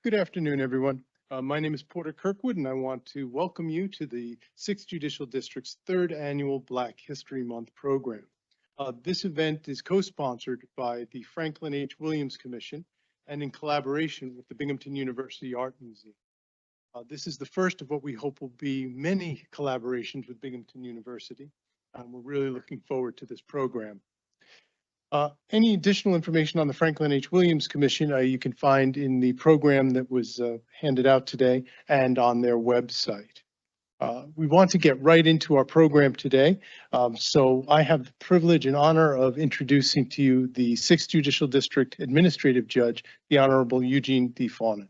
Good afternoon, everyone. My name is Porter Kirkwood, and I want to welcome you to the 6th Judicial District's 3rd Annual Black History Month program. This event is co-sponsored by the Franklin H. Williams Commission and in collaboration with the Binghamton University Art Museum. This is the first of what we hope will be many collaborations with Binghamton University. We're really looking forward to this program. Any additional information on the Franklin H. Williams Commission you can find in the program that was handed out today and on their website. We want to get right into our program today. So I have the privilege and honor of introducing to you the 6th Judicial District Administrative Judge, the Honorable Eugene D. Fawnin.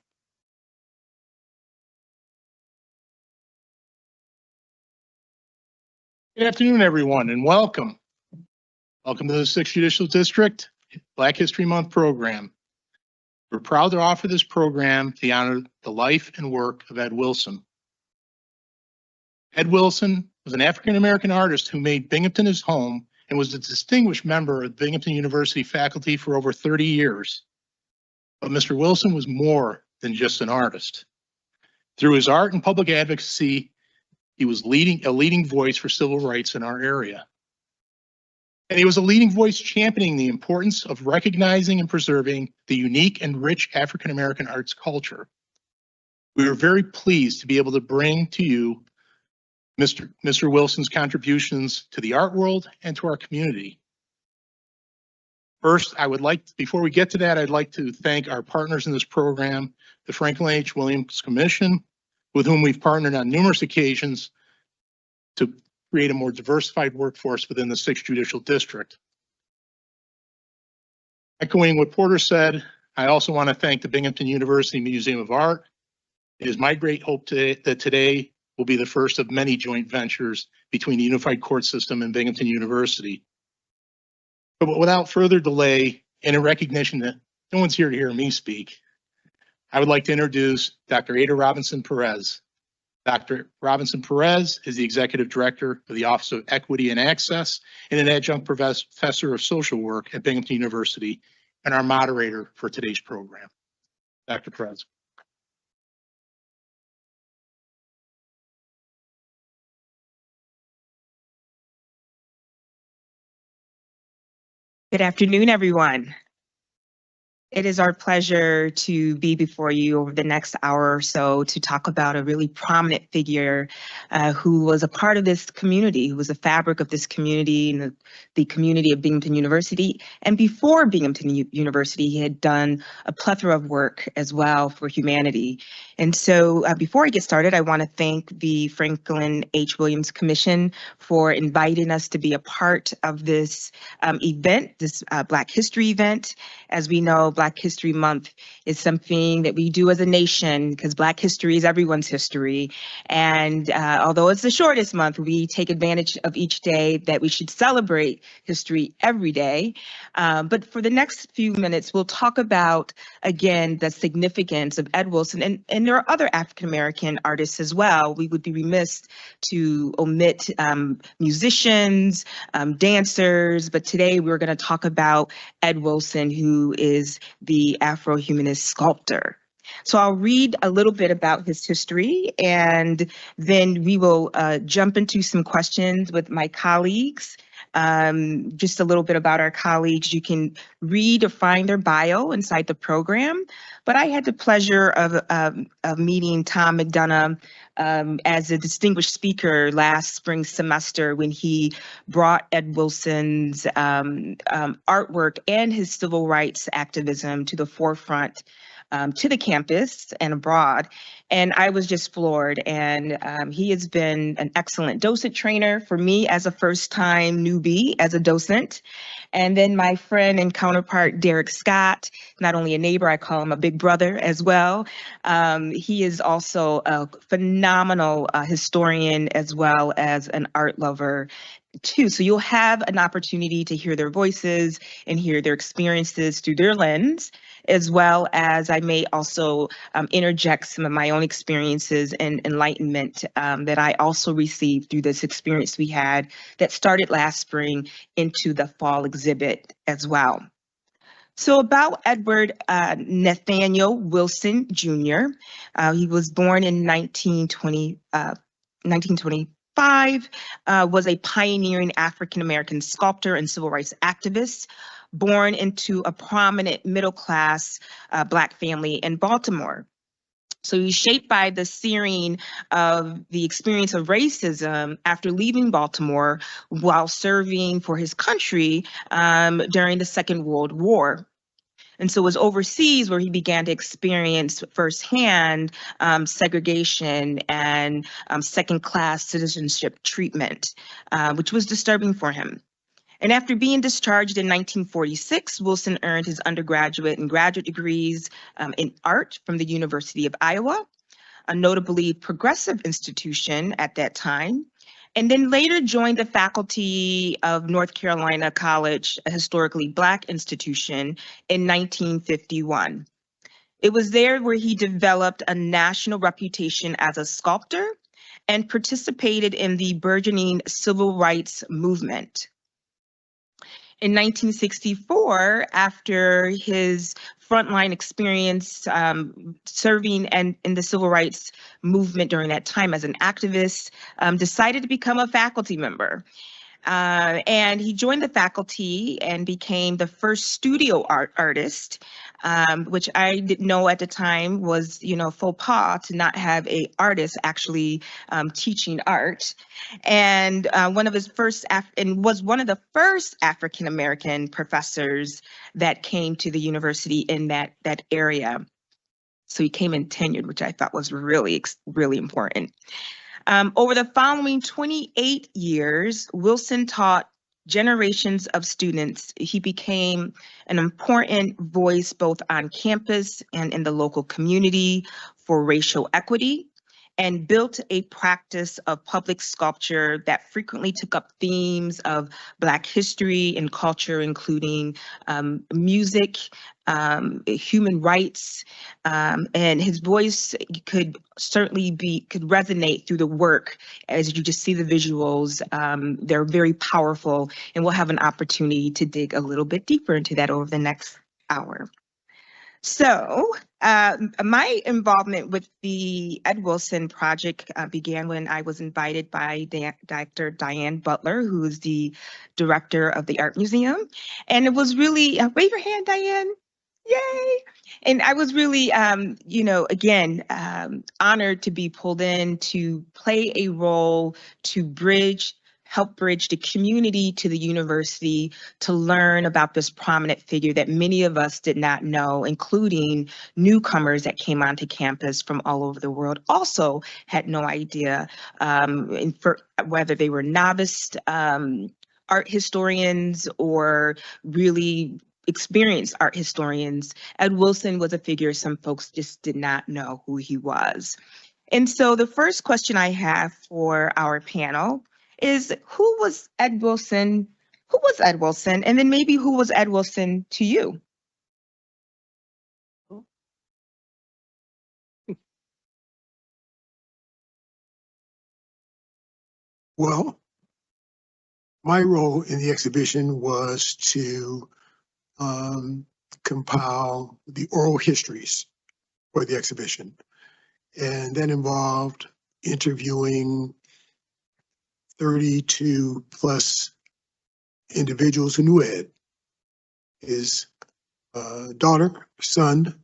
Good afternoon, everyone, and welcome. Welcome to the 6th Judicial District Black History Month program. We're proud to offer this program to honor the life and work of Ed Wilson. Ed Wilson was an African-American artist who made Binghamton his home and was a distinguished member of Binghamton University faculty for over 30 years. But Mr. Wilson was more than just an artist. Through his art and public advocacy, he was a leading voice for civil rights in our area. And he was a leading voice championing the importance of recognizing and preserving the unique and rich African-American arts culture. We are very pleased to be able to bring to you Mr. Wilson's contributions to the art world and to our community. First, before we get to that, I'd like to thank our partners in this program, the Franklin H. Williams Commission, with whom we've partnered on numerous occasions to create a more diversified workforce within the 6th Judicial District. Echoing what Porter said, I also want to thank the Binghamton University Museum of Art. It is my great hope that today will be the first of many joint ventures between the Unified Court System and Binghamton University. But without further delay, and in recognition that no one's here to hear me speak, I would like to introduce Dr. Ada Robinson-Perez. Dr. Robinson-Perez is the Executive Director of the Office of Equity and Access and an Adjunct Professor of Social Work at Binghamton University and our moderator for today's program. Dr. Perez. Good afternoon, everyone. It is our pleasure to be before you over the next hour or so to talk about a really prominent figure who was a part of this community, who was the fabric of this community and the community of Binghamton University. And before Binghamton University, he had done a plethora of work as well for humanity. And so before I get started, I want to thank the Franklin H. Williams Commission for inviting us to be a part of this event, this Black History event. As we know, Black History Month is something that we do as a nation because Black history is everyone's history. And although it's the shortest month, we take advantage of each day that we should celebrate history every day. But for the next few minutes, we'll talk about, again, the significance of Ed Wilson. And there are other African-American artists as well. We would be remiss to omit musicians, dancers, but today we're going to talk about Ed Wilson, who is the Afro-humanist sculptor. So I'll read a little bit about his history, and then we will jump into some questions with my colleagues. Just a little bit about our colleagues. You can read or find their bio inside the program, but I had the pleasure of meeting Tom McDonough as a distinguished speaker last spring semester when he brought Ed Wilson's artwork and his civil rights activism to the forefront to the campus and abroad. And I was just floored. And he has been an excellent docent trainer for me as a first-time newbie as a docent. And then my friend and counterpart, Derek Scott, not only a neighbor, I call him a big brother as well. He is also a phenomenal historian as well as an art lover too. So you'll have an opportunity to hear their voices and hear their experiences through their lens, as well as I may also interject some of my own experiences and enlightenment that I also received through this experience we had that started last spring into the fall exhibit as well. So about Edward Nathaniel Wilson Jr., he was born in 1925, was a pioneering African-American sculptor and civil rights activist, born into a prominent middle-class Black family in Baltimore. So he's shaped by the searing of the experience of racism after leaving Baltimore while serving for his country during the Second World War. And so it was overseas where he began to experience firsthand segregation and second-class citizenship treatment, which was disturbing for him. And after being discharged in 1946, Wilson earned his undergraduate and graduate degrees in art from the University of Iowa, a notably progressive institution at that time, and then later joined the faculty of North Carolina College, a historically Black institution, in 1951. It was there where he developed a national reputation as a sculptor and participated in the burgeoning civil rights movement. In 1964, after his frontline experience serving in the civil rights movement during that time as an activist, decided to become a faculty member. And he joined the faculty and became the first studio artist, which I didn't know at the time was, faux pas to not have an artist actually teaching art. And was one of the first African American professors that came to the university in that area. So he came in tenured, which I thought was really, really important. Over the following 28 years, Wilson taught generations of students. He became an important voice both on campus and in the local community for racial equity, and built a practice of public sculpture that frequently took up themes of Black history and culture, including music, human rights, and his voice could resonate through the work. As you just see the visuals, they're very powerful, and we'll have an opportunity to dig a little bit deeper into that over the next hour. So my involvement with the Ed Wilson project began when I was invited by Dr. Diane Butler, who is the director of the Art Museum. And it was really, wave your hand, Diane. Yay! And I was really, again, honored to be pulled in to play a role to help bridge the community to the university to learn about this prominent figure that many of us did not know, including newcomers that came onto campus from all over the world also had no idea whether they were novice art historians or really experienced art historians. Ed Wilson was a figure some folks just did not know who he was. And so the first question I have for our panel is, who was Ed Wilson? Who was Ed Wilson? And then maybe who was Ed Wilson to you? Well, my role in the exhibition was to compile the oral histories for the exhibition. And that involved interviewing 32 plus individuals who knew Ed, his daughter, son,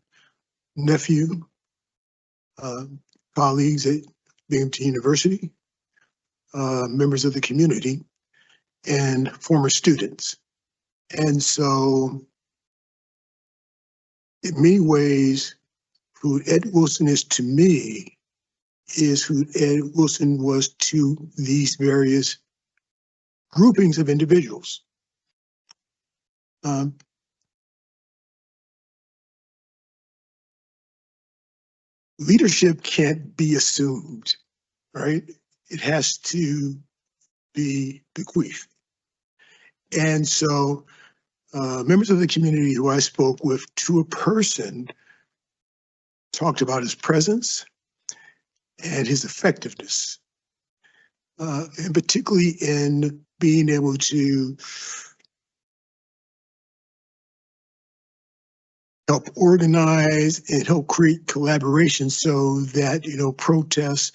nephew, colleagues at Binghamton University, members of the community, and former students. And so in many ways, who Ed Wilson is to me is who Ed Wilson was to these various groupings of individuals. Leadership can't be assumed, right? It has to be bequeathed. And so members of the community who I spoke with to a person talked about his presence and his effectiveness, and particularly in being able to help organize and help create collaboration so that, protests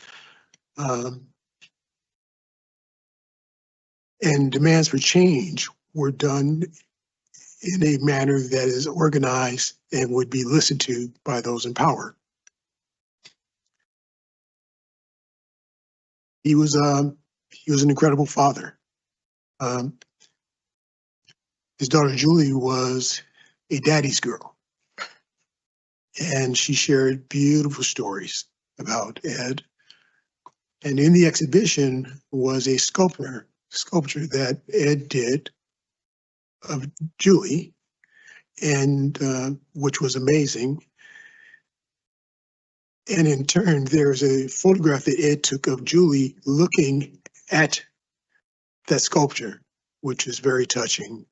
and demands for change were done in a manner that is organized and would be listened to by those in power. He was an incredible father. His daughter Julie was a daddy's girl, and she shared beautiful stories about Ed. And in the exhibition was a sculpture that Ed did of Julie, and which was amazing. And in turn, there's a photograph that Ed took of Julie looking at that sculpture, which is very touching.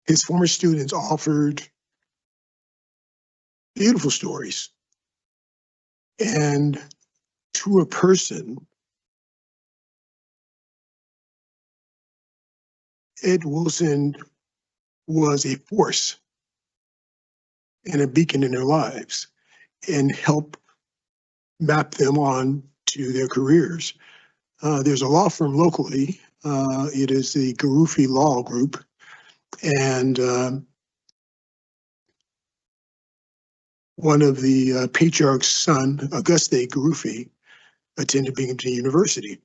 His former students offered beautiful stories. And to a person, Ed Wilson was a force and a beacon in their lives and helped map them on to their careers. There's a law firm locally. It is the Garufi Law Group. And one of the patriarch's son, Auguste Garufi, attended Binghamton University.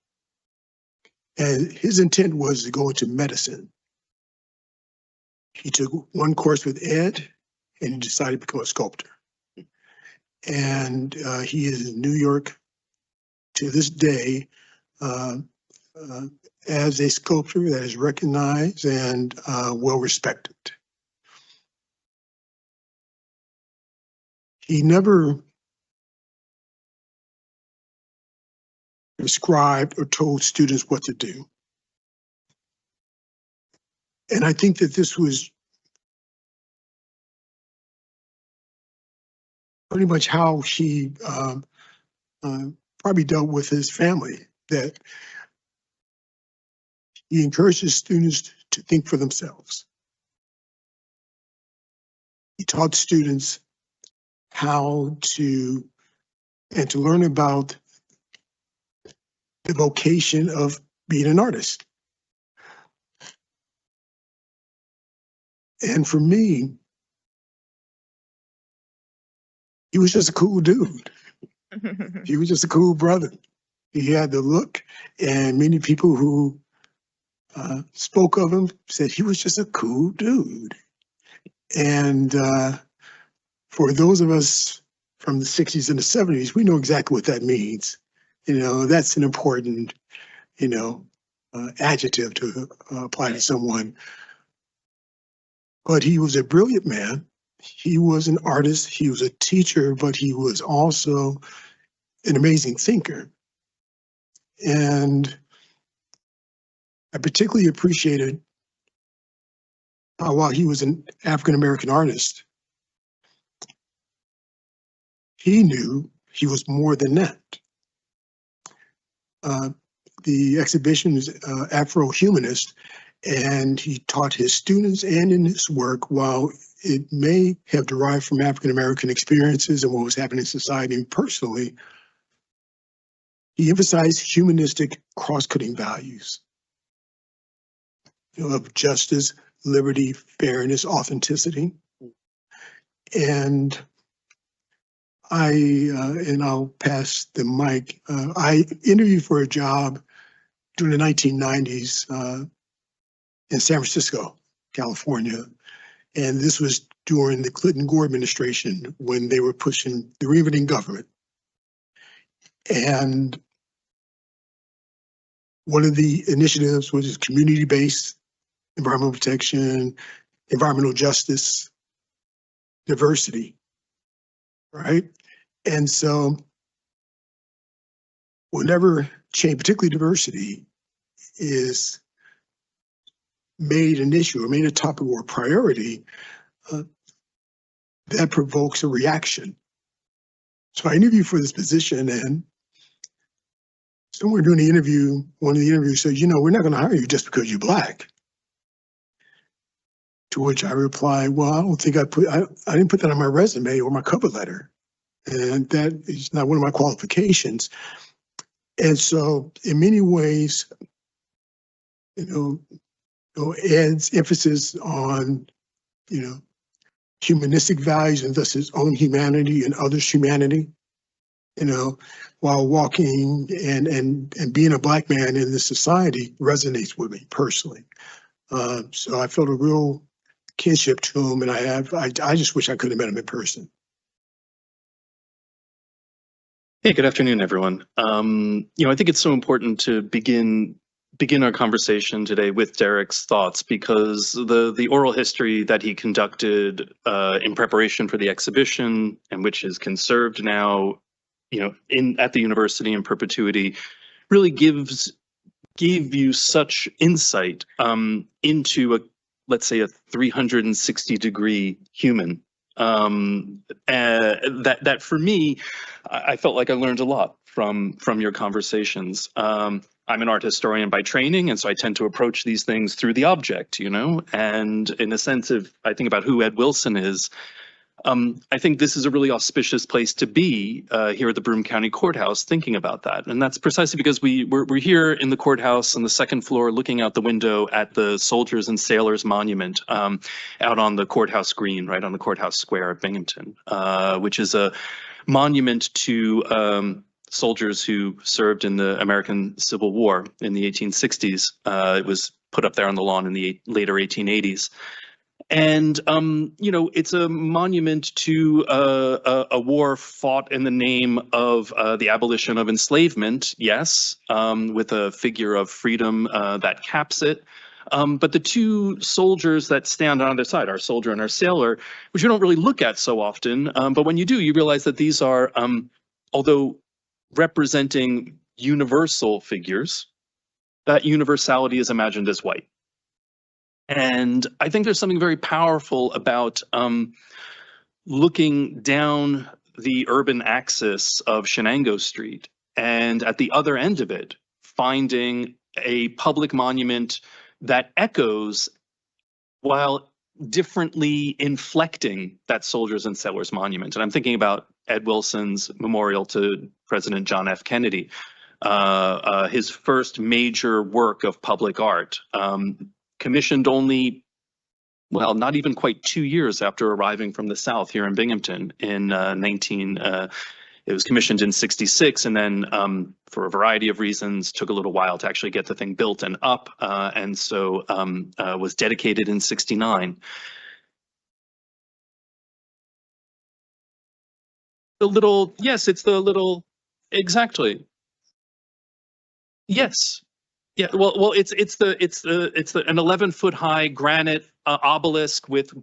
And his intent was to go into medicine. He took one course with Ed, and he decided to become a sculptor. And he is in New York to this day as a sculptor that is recognized and well respected. He never prescribed or told students what to do. And I think that this was pretty much how he probably dealt with his family, that he encouraged his students to think for themselves. He taught students how to learn about the vocation of being an artist. And for me, he was just a cool dude. He was just a cool brother. He had the look, and many people who spoke of him said he was just a cool dude. And for those of us from the 60s and the 70s, we know exactly what that means. That's an important, adjective to apply to someone. But he was a brilliant man. He was an artist. He was a teacher, but he was also an amazing thinker. And I particularly appreciated while he was an African-American artist, he knew he was more than that. The exhibition is Afro-Humanist, and he taught his students and in his work, while it may have derived from African-American experiences and what was happening in society and personally, he emphasized humanistic cross-cutting values of justice, liberty, fairness, authenticity. And I'll pass the mic. I interviewed for a job during the 1990s in San Francisco, California. And this was during the Clinton-Gore administration when they were pushing the re-voting government. And one of the initiatives was community-based environmental protection, environmental justice, diversity, right? And so whenever change, particularly diversity, is made an issue or made a topic or a priority, that provokes a reaction. So I interviewed for this position, and somewhere during the interview, one of the interviews said, we're not going to hire you just because you're Black. To which I replied, well, I don't think I didn't put that on my resume or my cover letter. And that is not one of my qualifications. And so in many ways, Ed's emphasis on, humanistic values and thus his own humanity and others' humanity, while walking and being a Black man in this society resonates with me personally. So I felt a real kinship to him, and I just wish I could have met him in person. Hey, good afternoon, everyone. I think it's so important to begin our conversation today with Derek's thoughts, because the oral history that he conducted in preparation for the exhibition, and which is conserved now, at the university in perpetuity, really gave you such insight into let's say a 360-degree human. That for me, I felt like I learned a lot from your conversations. I'm an art historian by training, and so I tend to approach these things through the object, and in a sense of, I think about who Ed Wilson is. I think this is a really auspicious place to be here at the Broome County Courthouse, thinking about that. And that's precisely because we're here in the courthouse on the second floor, looking out the window at the Soldiers and Sailors Monument out on the courthouse green, right on the courthouse square at Binghamton, which is a monument to soldiers who served in the American Civil War in the 1860s. It was put up there on the lawn in the later 1880s. And, it's a monument to a war fought in the name of the abolition of enslavement, yes, with a figure of freedom that caps it. But the two soldiers that stand on either side, our soldier and our sailor, which you don't really look at so often, but when you do, you realize that these are, although representing universal figures, that universality is imagined as white. And I think there's something very powerful about looking down the urban axis of Shenango Street, and at the other end of it, finding a public monument that echoes while differently inflecting that Soldiers and Sailors Monument. And I'm thinking about Ed Wilson's memorial to President John F. Kennedy, his first major work of public art. Commissioned only, well, not even quite 2 years after arriving from the South here in Binghamton in it was commissioned in '66, and then for a variety of reasons took a little while to actually get the thing built and up, and so was dedicated in '69. It's the little, exactly. Yes. Yeah, well, it's an 11-foot high granite obelisk with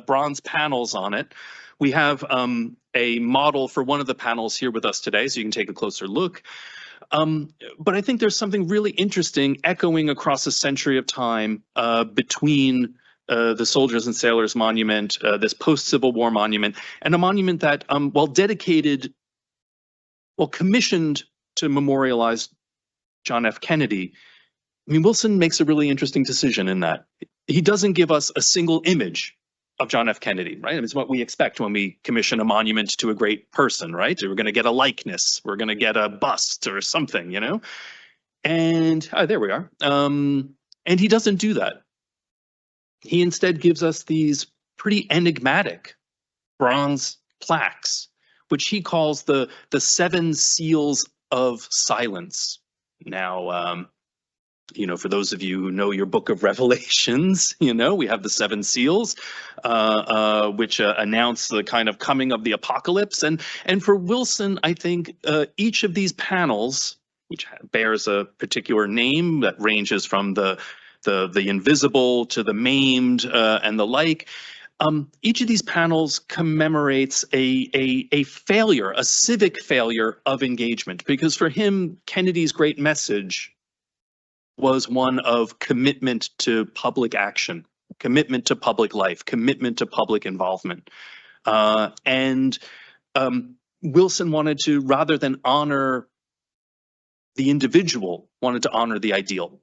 bronze panels on it. We have a model for one of the panels here with us today, so you can take a closer look. But I think there's something really interesting echoing across a century of time between the Soldiers and Sailors Monument, this post-Civil War monument, and a monument that, commissioned to memorialize John F. Kennedy. Wilson makes a really interesting decision in that he doesn't give us a single image of John F. Kennedy, right? It's what we expect when we commission a monument to a great person, right? We're going to get a likeness, we're going to get a bust or something, And there we are. And he doesn't do that. He instead gives us these pretty enigmatic bronze plaques, which he calls the 7 seals of silence. Now, for those of you who know your book of Revelations, we have the 7 seals, which announce the kind of coming of the apocalypse. And for Wilson, I think each of these panels, which bears a particular name that ranges from the invisible to the maimed and the like, each of these panels commemorates a failure, a civic failure of engagement, because for him, Kennedy's great message was one of commitment to public action, commitment to public life, commitment to public involvement. And Wilson wanted to, rather than honor the individual wanted to honor the ideal.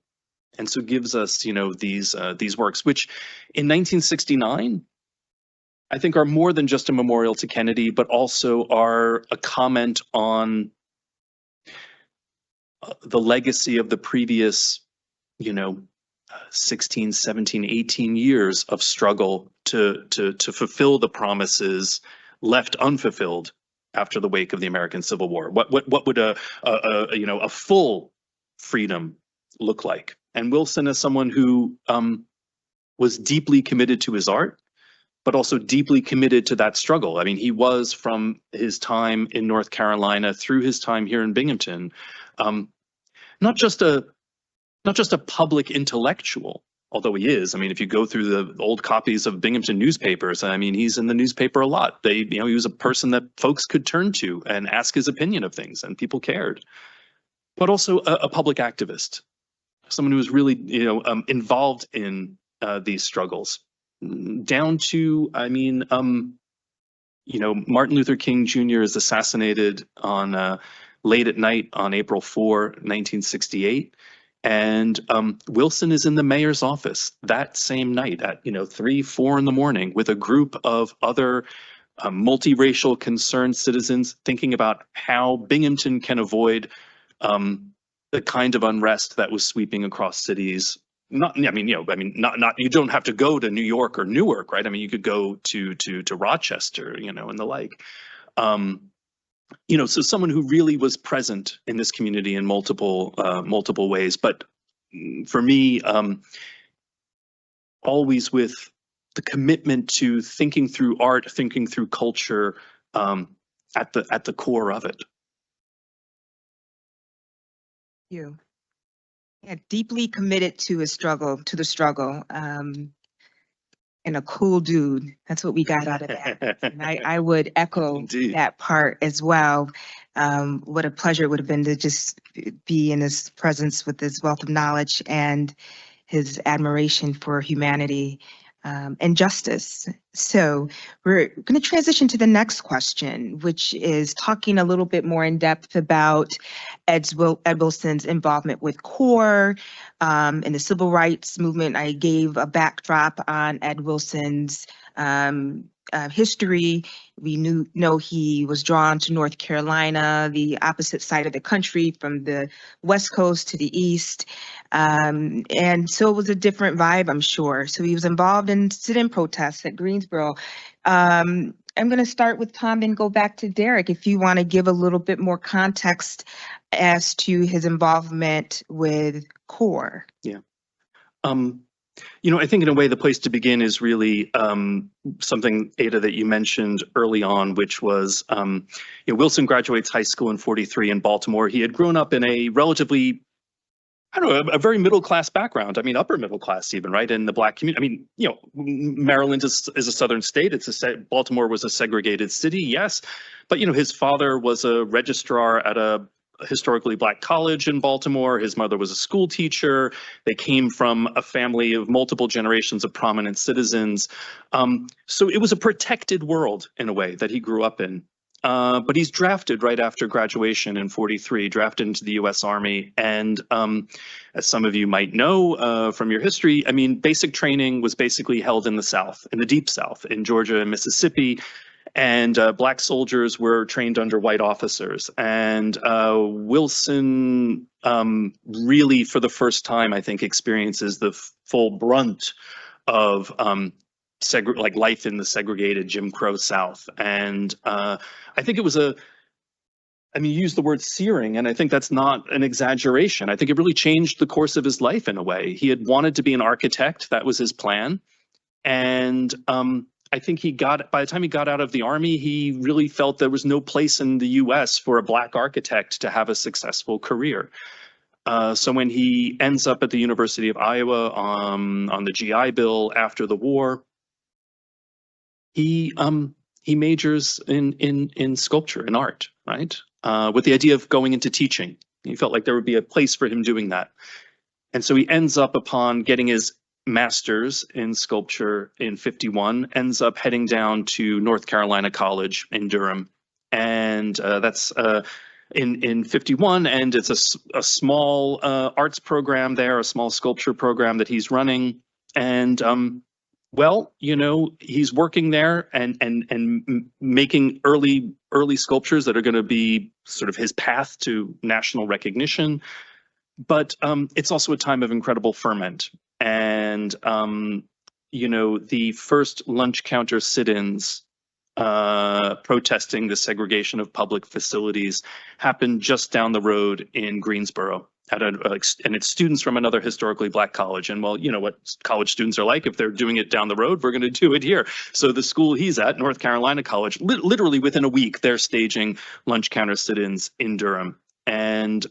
And so gives us, these works, which in 1969, I think are more than just a memorial to Kennedy, but also are a comment on the legacy of the previous, 16, 17, 18 years of struggle to fulfill the promises left unfulfilled after the wake of the American Civil War. What would a full freedom look like? And Wilson is someone who was deeply committed to his art, but also deeply committed to that struggle. I mean, he was, from his time in North Carolina through his time here in Binghamton, not just a public intellectual, although he is. I mean, if you go through the old copies of Binghamton newspapers, I mean, he's in the newspaper a lot. He was a person that folks could turn to and ask his opinion of things, and people cared. But also a public activist, someone who was really, involved in these struggles. Down to, Martin Luther King Jr. is assassinated on late at night on April 4, 1968. And Wilson is in the mayor's office that same night at 3, 4 in the morning with a group of other multiracial concerned citizens thinking about how Binghamton can avoid the kind of unrest that was sweeping across cities. You don't have to go to New York or Newark, right? I mean, you could go to Rochester, and the like. So someone who really was present in this community in multiple ways. But for me, always with the commitment to thinking through art, thinking through culture at the core of it. You. Yeah, deeply committed to the struggle, and a cool dude. That's what we got out of that. And I would echo Indeed. that part as well. What a pleasure it would have been to just be in his presence with his wealth of knowledge and his admiration for humanity and justice. So we're going to transition to the next question, which is talking a little bit more in depth about Ed Wilson's involvement with CORE and the civil rights movement. I gave a backdrop on Ed Wilson's history. We know he was drawn to North Carolina, the opposite side of the country, from the West Coast to the East. And so it was a different vibe, I'm sure. So he was involved in sit-in protests at Greensboro. I'm going to start with Tom and go back to Derek, if you want to give a little bit more context as to his involvement with CORE. Yeah. I think in a way the place to begin is really something, Ada, that you mentioned early on, which was Wilson graduates high school in 43 in Baltimore. He had grown up in a relatively, a very middle-class background. I mean, upper middle class even, right? In the Black community. I mean, Maryland is a southern state. Baltimore was a segregated city, yes. But, his father was a registrar at a historically Black college in Baltimore. His mother was a school teacher. They came from a family of multiple generations of prominent citizens. So it was a protected world in a way that he grew up in. But he's drafted right after graduation in 43, drafted into the U.S. Army. And as some of you might know from your history, I mean, basic training was basically held in the South, in the Deep South, in Georgia and Mississippi. And Black soldiers were trained under white officers. And Wilson really, for the first time, I think, experiences the full brunt of life in the segregated Jim Crow South. And I think it was you use the word searing, and I think that's not an exaggeration. I think it really changed the course of his life in a way. He had wanted to be an architect. That was his plan. And I think by the time he got out of the Army, he really felt there was no place in the U.S. for a Black architect to have a successful career. So when he ends up at the University of Iowa on the GI Bill after the war, he majors in sculpture and art, right? With the idea of going into teaching. He felt like there would be a place for him doing that. And so he ends up, upon getting his master's in sculpture in 51, ends up heading down to North Carolina College in Durham. And that's in 51, and it's a small arts program there, a small sculpture program that he's running. And well, you know, he's working there and making early sculptures that are going to be sort of his path to national recognition. But it's also a time of incredible ferment. And you know, the first lunch counter sit-ins protesting the segregation of public facilities happened just down the road in Greensboro and it's students from another historically Black college. And well, you know what college students are like. If they're doing it down the road, we're going to do it here. So the school he's at, North Carolina College, literally within a week, they're staging lunch counter sit-ins in Durham. And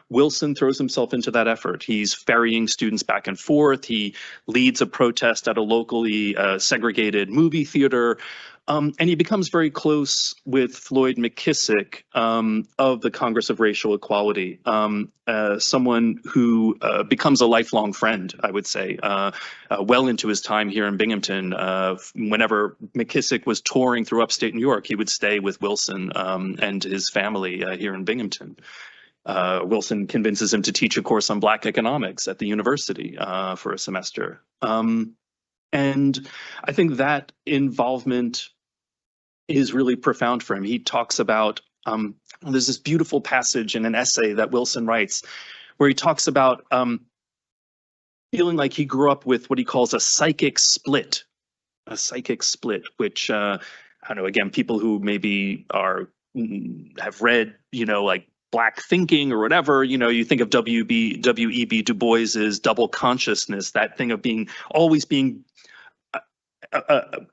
Wilson throws himself into that effort. He's ferrying students back and forth. He leads a protest at a locally segregated movie theater. And he becomes very close with Floyd McKissick of the Congress of Racial Equality, someone who becomes a lifelong friend, I would say, well into his time here in Binghamton. Whenever McKissick was touring through upstate New York, he would stay with Wilson and his family here in Binghamton. Wilson convinces him to teach a course on Black economics at the university for a semester. And I think that involvement is really profound for him. He talks about, there's this beautiful passage in an essay that Wilson writes where he talks about feeling like he grew up with what he calls a psychic split, which, I don't know, again, people who maybe have read, you know, like Black thinking or whatever, you know, you think of W.E.B. Du Bois's double consciousness, that thing of always being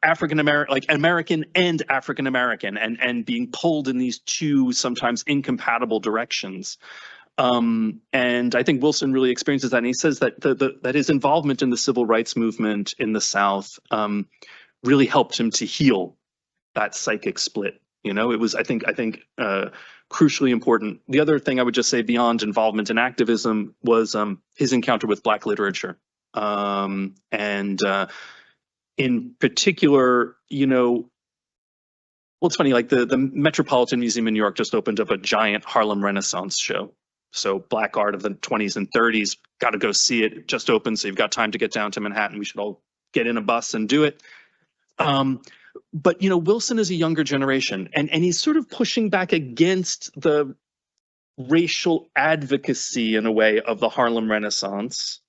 African-American, like American and African-American, and being pulled in these two sometimes incompatible directions. And I think Wilson really experiences that. And he says that that his involvement in the civil rights movement in the South really helped him to heal that psychic split. You know, it was, I think, crucially important. The other thing I would just say beyond involvement in activism was his encounter with Black literature. In particular, you know, well, it's funny, like the Metropolitan Museum in New York just opened up a giant Harlem Renaissance show. So Black art of the 20s and 30s, got to go see it. It just opened, so you've got time to get down to Manhattan. We should all get in a bus and do it. But, you know, Wilson is a younger generation, and he's sort of pushing back against the racial advocacy, in a way, of the Harlem Renaissance.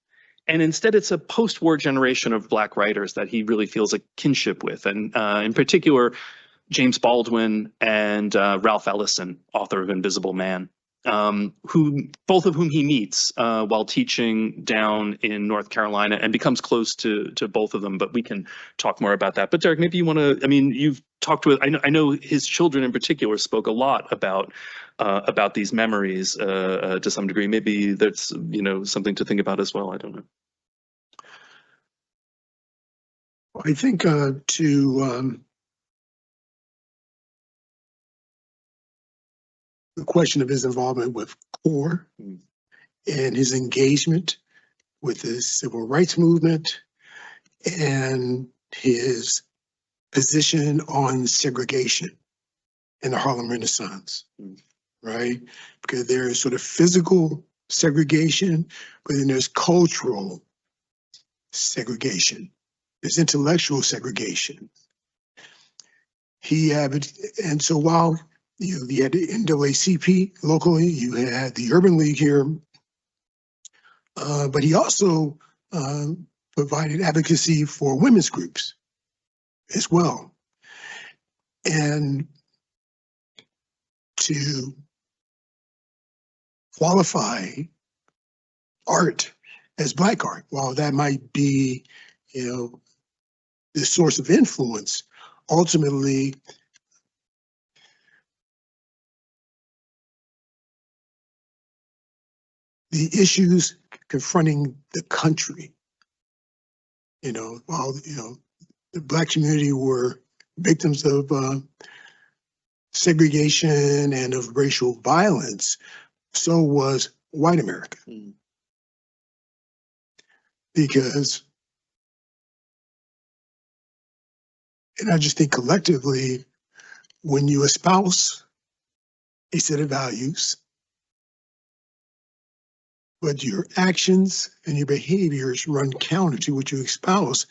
And instead, it's a post-war generation of Black writers that he really feels a kinship with. And in particular, James Baldwin and Ralph Ellison, author of Invisible Man, both of whom he meets while teaching down in North Carolina, and becomes close to both of them. But we can talk more about that. But Derek, maybe you want to, I mean, you've talked with, I know his children in particular spoke a lot about these memories to some degree. Maybe that's, you know, something to think about as well. I don't know. I think the question of his involvement with CORE and his engagement with the civil rights movement and his position on segregation in the Harlem Renaissance, right? Because there is sort of physical segregation, but then there's cultural segregation. There's intellectual segregation. And so while you had the NAACP locally, you had the Urban League here, but he also provided advocacy for women's groups as well. And to qualify art as Black art, while that might be, you know, the source of influence, ultimately, the issues confronting the country, you know, while, you know, the Black community were victims of segregation and of racial violence, so was white America. Because, and I just think collectively, when you espouse a set of values, but your actions and your behaviors run counter to what you espouse.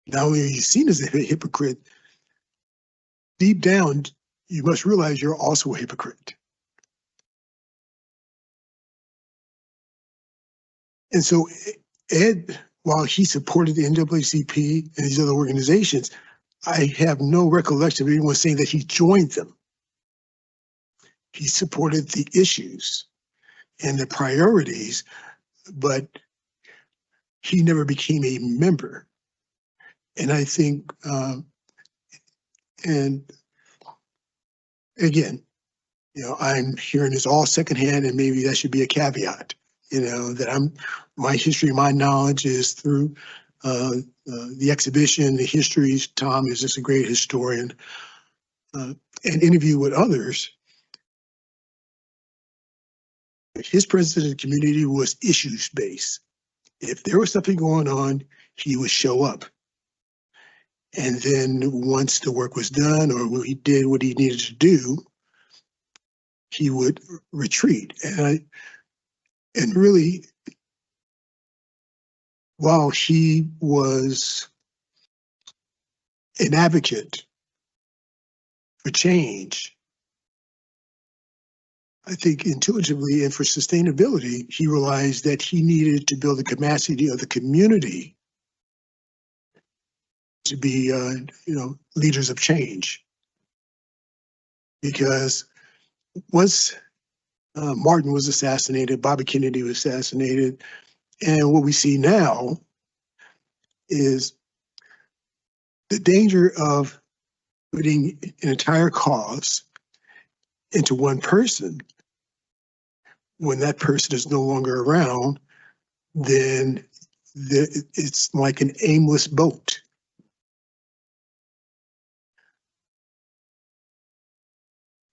Not only are you seen as a hypocrite, deep down, you must realize you're also a hypocrite. And so Ed, while he supported the NAACP and these other organizations, I have no recollection of anyone saying that he joined them. He supported the issues and the priorities, but he never became a member. And I think, and again, I'm hearing this all secondhand, and maybe that should be a caveat, that my history, my knowledge is through the exhibition, the histories. Tom is just a great historian, and interview with others. His presence in the community was issues-based. If there was something going on, he would show up. And then once the work was done or he did what he needed to do, he would retreat. And really, while he was an advocate for change, I think intuitively and for sustainability, he realized that he needed to build the capacity of the community to be, leaders of change. Because once Martin was assassinated, Bobby Kennedy was assassinated, and what we see now is the danger of putting an entire cause into one person. When that person is no longer around, then it's like an aimless boat.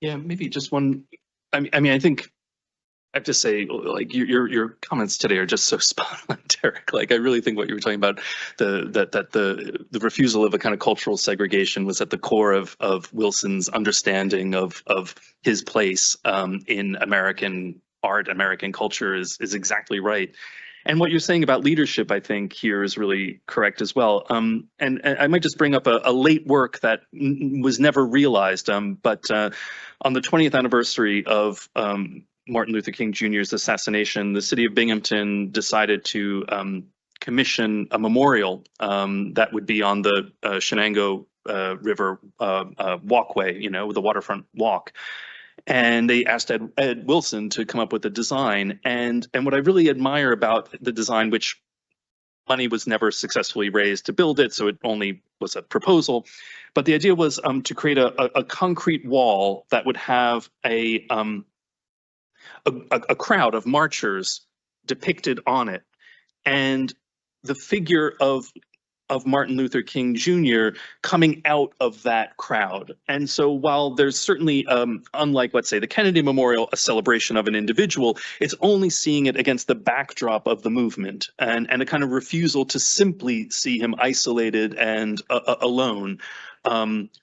Yeah, maybe just one. I mean, I think I have to say, like your comments today are just so spot on, Derek. Like, I really think what you were talking about, the refusal of a kind of cultural segregation was at the core of Wilson's understanding of his place in American art, American culture is exactly right. And what you're saying about leadership, I think, here is really correct as well. And I might just bring up a late work that was never realized, but on the 20th anniversary of Martin Luther King Jr.'s assassination, the city of Binghamton decided to commission a memorial that would be on the Shenango River walkway, the waterfront walk. And they asked Ed Wilson to come up with a design. And what I really admire about the design, which money was never successfully raised to build it, so it only was a proposal. But the idea was to create a concrete wall that would have a crowd of marchers depicted on it, and the figure of Martin Luther King Jr. coming out of that crowd. And so while there's certainly, unlike, let's say, the Kennedy Memorial, a celebration of an individual, it's only seeing it against the backdrop of the movement and a kind of refusal to simply see him isolated and alone.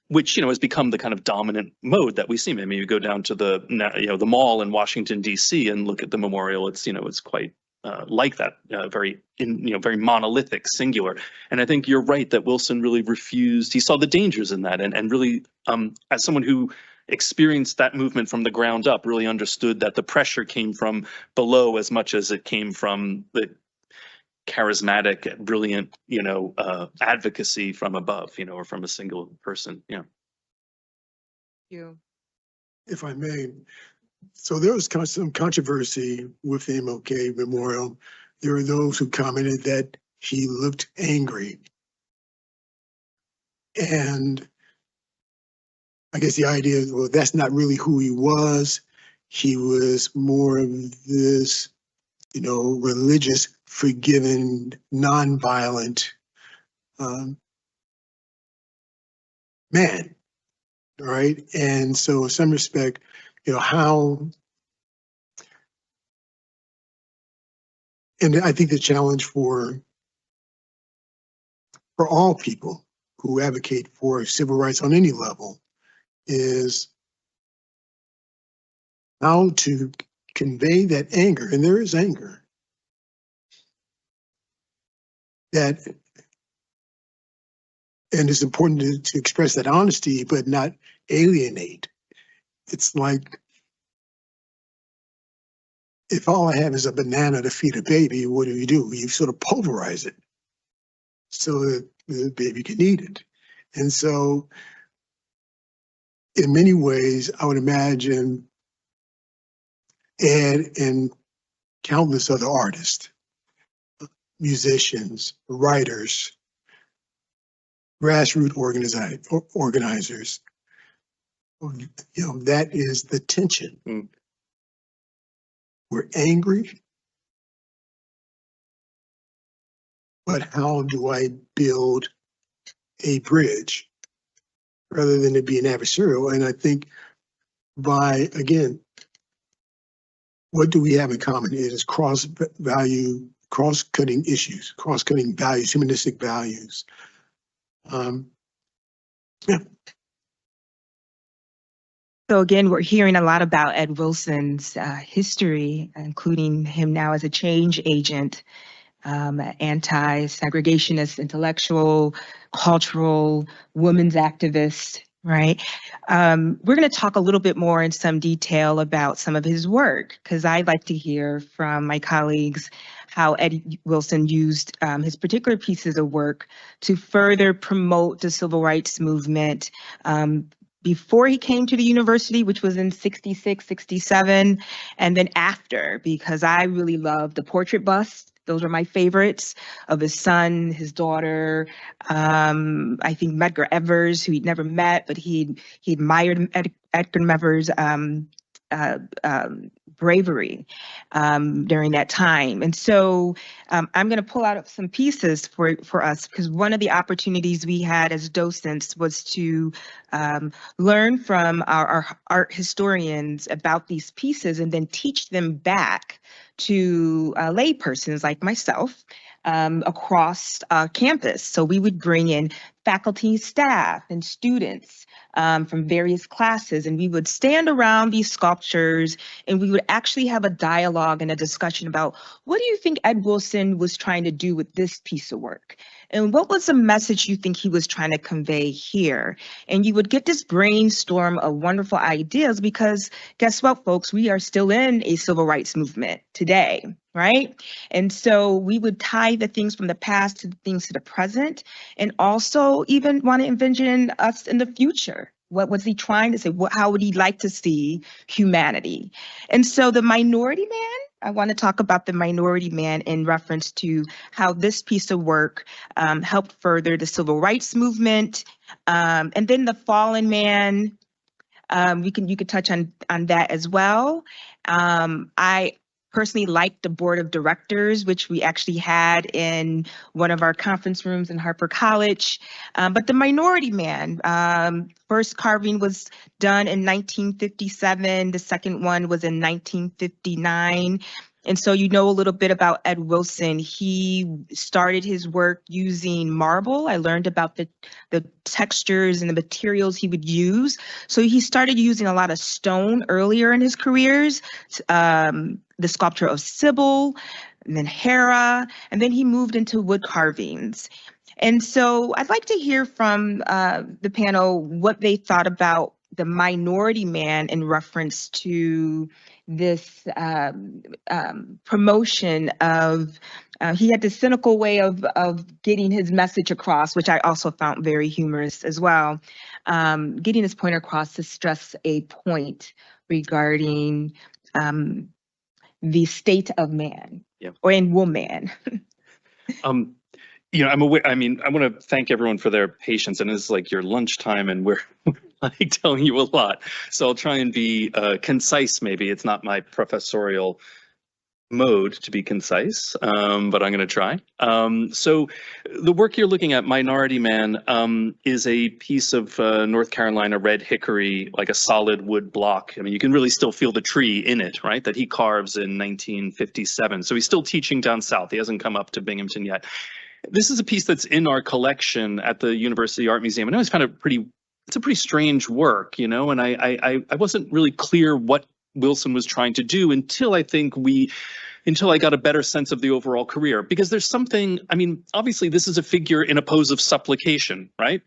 Which has become the kind of dominant mode that we see. I mean, you go down to the mall in Washington D.C. and look at the memorial. It's it's quite like that, very monolithic, singular. And I think you're right that Wilson really refused. He saw the dangers in that, and really, as someone who experienced that movement from the ground up, really understood that the pressure came from below as much as it came from the charismatic, brilliant, advocacy from above, or from a single person. Yeah. You. If I may, so there was some controversy with the MLK Memorial. There were those who commented that he looked angry. And I guess the idea is, well, that's not really who he was. He was more of this, religious, forgiving, nonviolent man, right? And so in some respect, how, and I think the challenge for all people who advocate for civil rights on any level is how to convey that anger, and there is anger, that, and it's important to express that honesty, but not alienate. It's like, if all I have is a banana to feed a baby, what do? You sort of pulverize it so that the baby can eat it. And so in many ways, I would imagine Ed and countless other artists, musicians, writers, grassroots organizers, that is the tension. Mm. We're angry, but how do I build a bridge rather than it being adversarial? And I think by, again, what do we have in common? It is cross-cutting issues, cross-cutting values, humanistic values. Yeah. So again, we're hearing a lot about Ed Wilson's history, including him now as a change agent, anti-segregationist, intellectual, cultural, women's activist, right? We're going to talk a little bit more in some detail about some of his work, because I'd like to hear from my colleagues how Ed Wilson used his particular pieces of work to further promote the civil rights movement before he came to the university, which was in 66, 67, and then after, because I really love the portrait busts. Those are my favorites of his son, his daughter. I think Medgar Evers, who he'd never met, but he admired Edgar Evers' bravery during that time. And so I'm going to pull out some pieces for us, because one of the opportunities we had as docents was to learn from our art historians about these pieces and then teach them back to laypersons like myself across campus. So we would bring in faculty, staff, and students from various classes, and we would stand around these sculptures and we would actually have a dialogue and a discussion about, what do you think Ed Wilson was trying to do with this piece of work? And what was the message you think he was trying to convey here? And you would get this brainstorm of wonderful ideas, because guess what, folks? We are still in a civil rights movement today, right? And so we would tie the things from the past to the things to the present, and also even want to envision us in the future. What was he trying to say? How would he like to see humanity? And so the Minority Man, I want to talk about the Minority Man in reference to how this piece of work helped further the civil rights movement. And then the Fallen Man, you could touch on that as well. I personally liked the board of directors, which we actually had in one of our conference rooms in Harper College. But the Minority Man, first carving was done in 1957. The second one was in 1959. And so you know a little bit about Ed Wilson. He started his work using marble. I learned about the textures and the materials he would use. So he started using a lot of stone earlier in his careers, the sculpture of Sybil, and then Hera, and then he moved into wood carvings. And so I'd like to hear from the panel what they thought about the Minority Man in reference to this promotion of, he had this cynical way of getting his message across, which I also found very humorous as well, getting his point across to stress a point regarding the state of man, or in woman. I'm aware. I mean, I want to thank everyone for their patience, and it's like your lunchtime, and we're like telling you a lot. So I'll try and be concise. Maybe it's not my professorial mode to be concise, but I'm going to try. So the work you're looking at, Minority Man, is a piece of North Carolina red hickory, like a solid wood block. I mean, you can really still feel the tree in it, right? That he carves in 1957. So he's still teaching down south. He hasn't come up to Binghamton yet. This is a piece that's in our collection at the University Art Museum. And I always found it it's a pretty strange work, and I wasn't really clear what Wilson was trying to do until I got a better sense of the overall career. Because there's something, I mean, obviously this is a figure in a pose of supplication, right?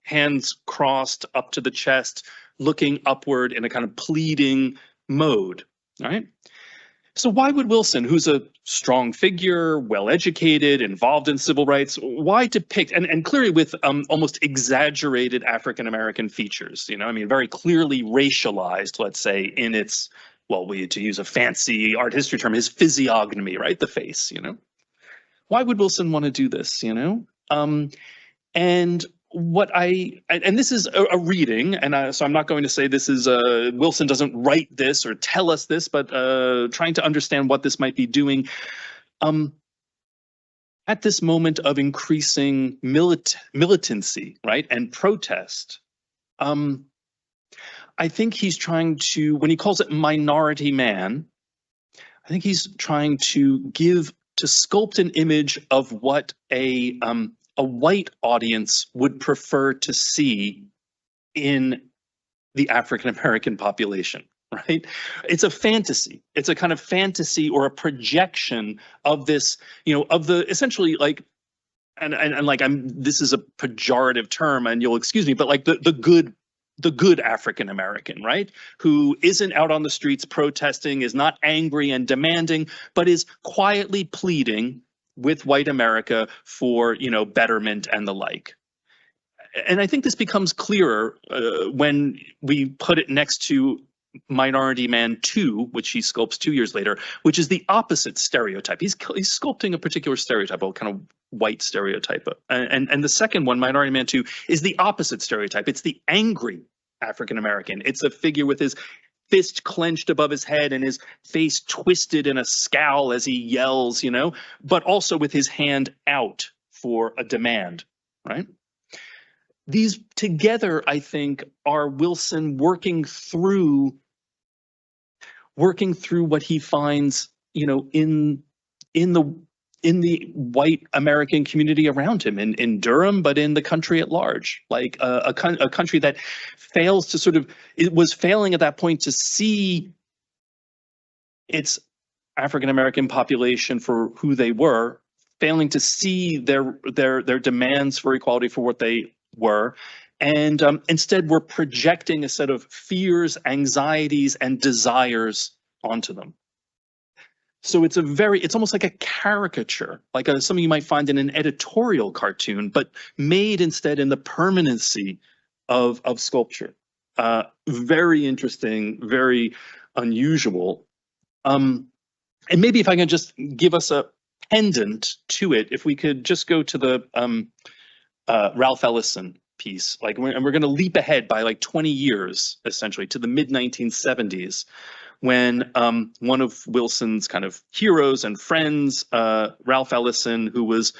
Hands crossed up to the chest, looking upward in a kind of pleading mode, right? So why would Wilson, who's a strong figure, well-educated, involved in civil rights, why depict, and clearly with almost exaggerated African-American features, you know, I mean, very clearly racialized, let's say, in its, well, to use a fancy art history term, his physiognomy, right? The face, you know? Why would Wilson want to do this, you know? And this is a reading, and so I'm not going to say this is Wilson doesn't write this or tell us this, but trying to understand what this might be doing. At this moment of increasing militancy, right, and protest, I think he's trying to, when he calls it minority man, I think he's trying to sculpt an image of what a white audience would prefer to see in the African-American population, right? It's a fantasy. It's a kind of fantasy or a projection of this, you know, of the essentially like, and like this is a pejorative term and you'll excuse me, but like the good African-American, right? Who isn't out on the streets protesting, is not angry and demanding, but is quietly pleading with white America for, you know, betterment and the like. And I think this becomes clearer when we put it next to Minority Man 2, which he sculpts 2 years later, which is the opposite stereotype. He's sculpting a particular stereotype, a kind of white stereotype. And the second one, Minority Man 2, is the opposite stereotype. It's the angry African-American. It's a figure with his fist clenched above his head and his face twisted in a scowl as he yells, you know, but also with his hand out for a demand, right? These together, I think, are Wilson working through what he finds, you know, in the white American community around him in Durham, but in the country at large, like a country that fails to it was failing at that point to see its African-American population for who they were, failing to see their demands for equality for what they were. And instead, we're projecting a set of fears, anxieties, and desires onto them. So it's almost like a caricature, like something you might find in an editorial cartoon, but made instead in the permanency of sculpture. Very interesting, very unusual. And maybe if I can just give us a pendant to it, if we could just go to the Ralph Ellison piece, like, and we're going to leap ahead by like 20 years, essentially, to the mid-1970s, when one of Wilson's kind of heroes and friends, Ralph Ellison, who was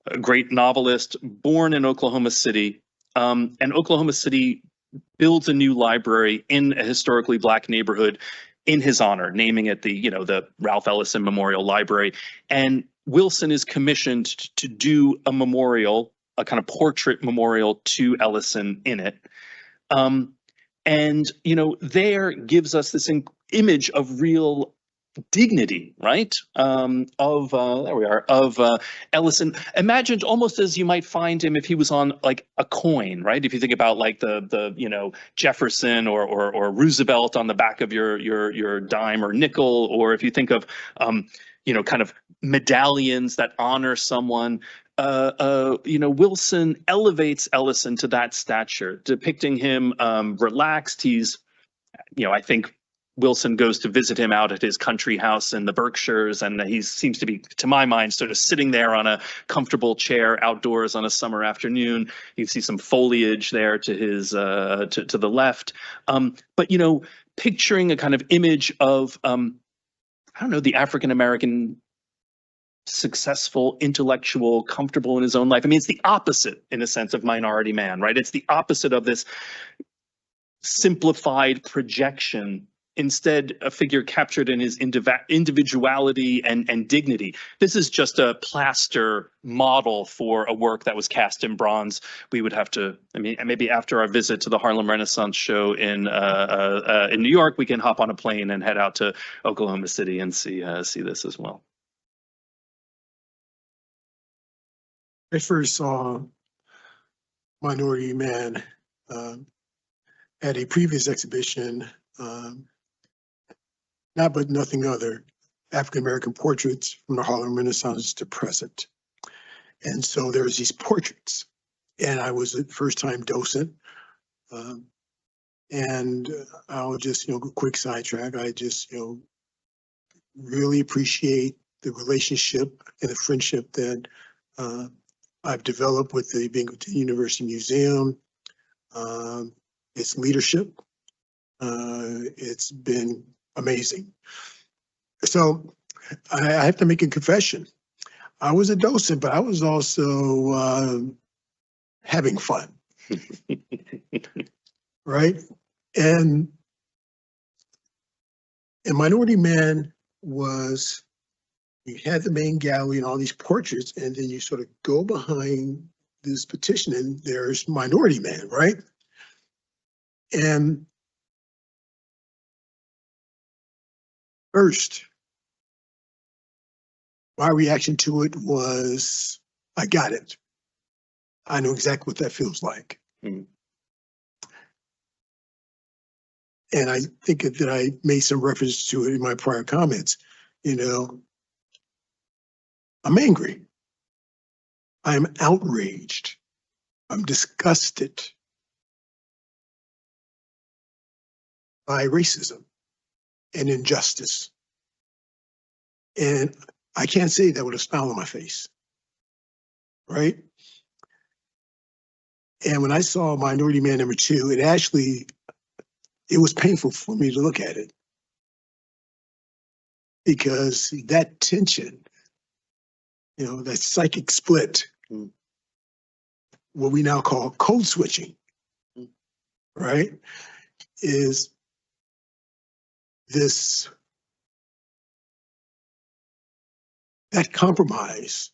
a great novelist, born in Oklahoma City, and Oklahoma City builds a new library in a historically Black neighborhood in his honor, naming it the Ralph Ellison Memorial Library. And Wilson is commissioned to do a memorial, a kind of portrait memorial to Ellison in it. And, you know, there gives us this image of real dignity, right? There we are, of Ellison, imagined almost as you might find him if he was on like a coin, right? If you think about like the you know, Jefferson or Roosevelt on the back of your dime or nickel, or if you think of you know, kind of medallions that honor someone. You know, Wilson elevates Ellison to that stature, depicting him relaxed. He's, you know, I think Wilson goes to visit him out at his country house in the Berkshires, and he seems to be, to my mind, sort of sitting there on a comfortable chair outdoors on a summer afternoon. You can see some foliage there to his to the left. But, you know, picturing a kind of image of I don't know, the African-American successful, intellectual, comfortable in his own life. I mean, it's the opposite, in a sense, of Minority Man, right? It's the opposite of this simplified projection instead a figure captured in his individuality and dignity. This is just a plaster model for a work that was cast in bronze. We would have to, I mean, maybe after our visit to the Harlem Renaissance show in New York, we can hop on a plane and head out to Oklahoma City and see this as well. I first saw Minority Man at a previous exhibition, nothing other, African-American portraits from the Harlem Renaissance to present. And so there's these portraits, and I was a first-time docent. And I'll just, a quick sidetrack. I just, really appreciate the relationship and the friendship that I've developed with the Binghamton University Museum, its leadership. It's been amazing. So I have to make a confession. I was a docent, but I was also having fun, right? And Minority Man was, you had the main gallery and all these portraits, and then you sort of go behind this petition and there's Minority Man, right? And first, my reaction to it was, I got it. I know exactly what that feels like. Mm. And I think that I made some reference to it in my prior comments. I'm angry. I'm outraged. I'm disgusted by racism and injustice. And I can't say that with a smile on my face, right? And when I saw Minority Man #2, it was painful for me to look at it, because that tension, that psychic split, what we now call code switching, right, is that compromise.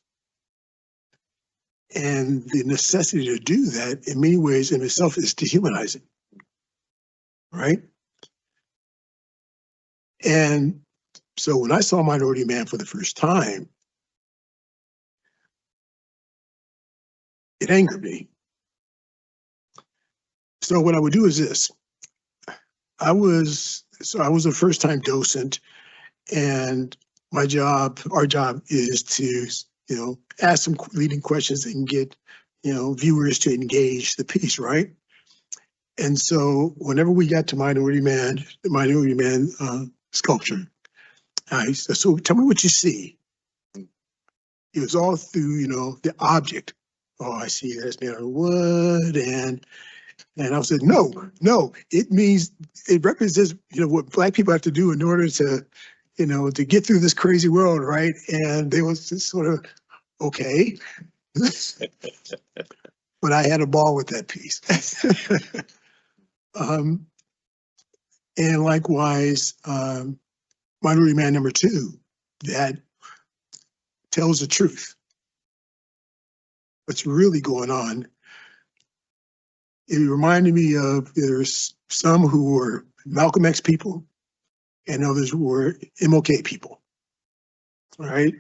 And the necessity to do that, in many ways in itself, is dehumanizing, right? And so when I saw Minority Man for the first time, it angered me. So what I would do is this. I was a first-time docent, and our job is to, ask some leading questions and get, viewers to engage the piece, right? And so whenever we got to Minority Man, the Minority Man sculpture, I said, so tell me what you see. It was all through, the object. Oh, I see that's made out of wood, and I said, no, it represents, what Black people have to do in order to, to get through this crazy world, right? And they was just sort of, okay. But I had a ball with that piece. And likewise, Minority Man #2, that tells the truth. What's really going on. It reminded me of, there's some who were Malcolm X people and others who were MLK people, right?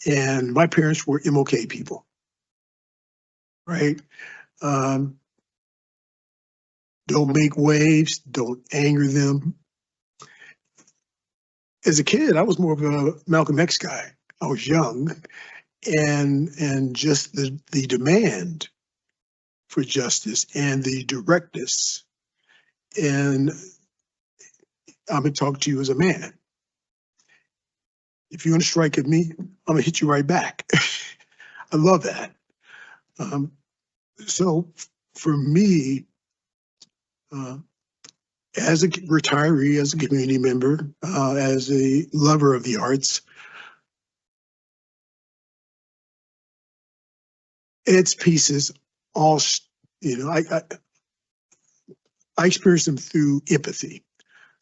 And my parents were MLK people, right? Don't make waves, don't anger them. As a kid, I was more of a Malcolm X guy. I was young, and just the demand for justice and the directness. And I'm gonna talk to you as a man. If you're gonna strike at me, I'm gonna hit you right back. I love that. So for me, as a retiree, as a community member, as a lover of the arts, Ed's pieces all, I experience them through empathy.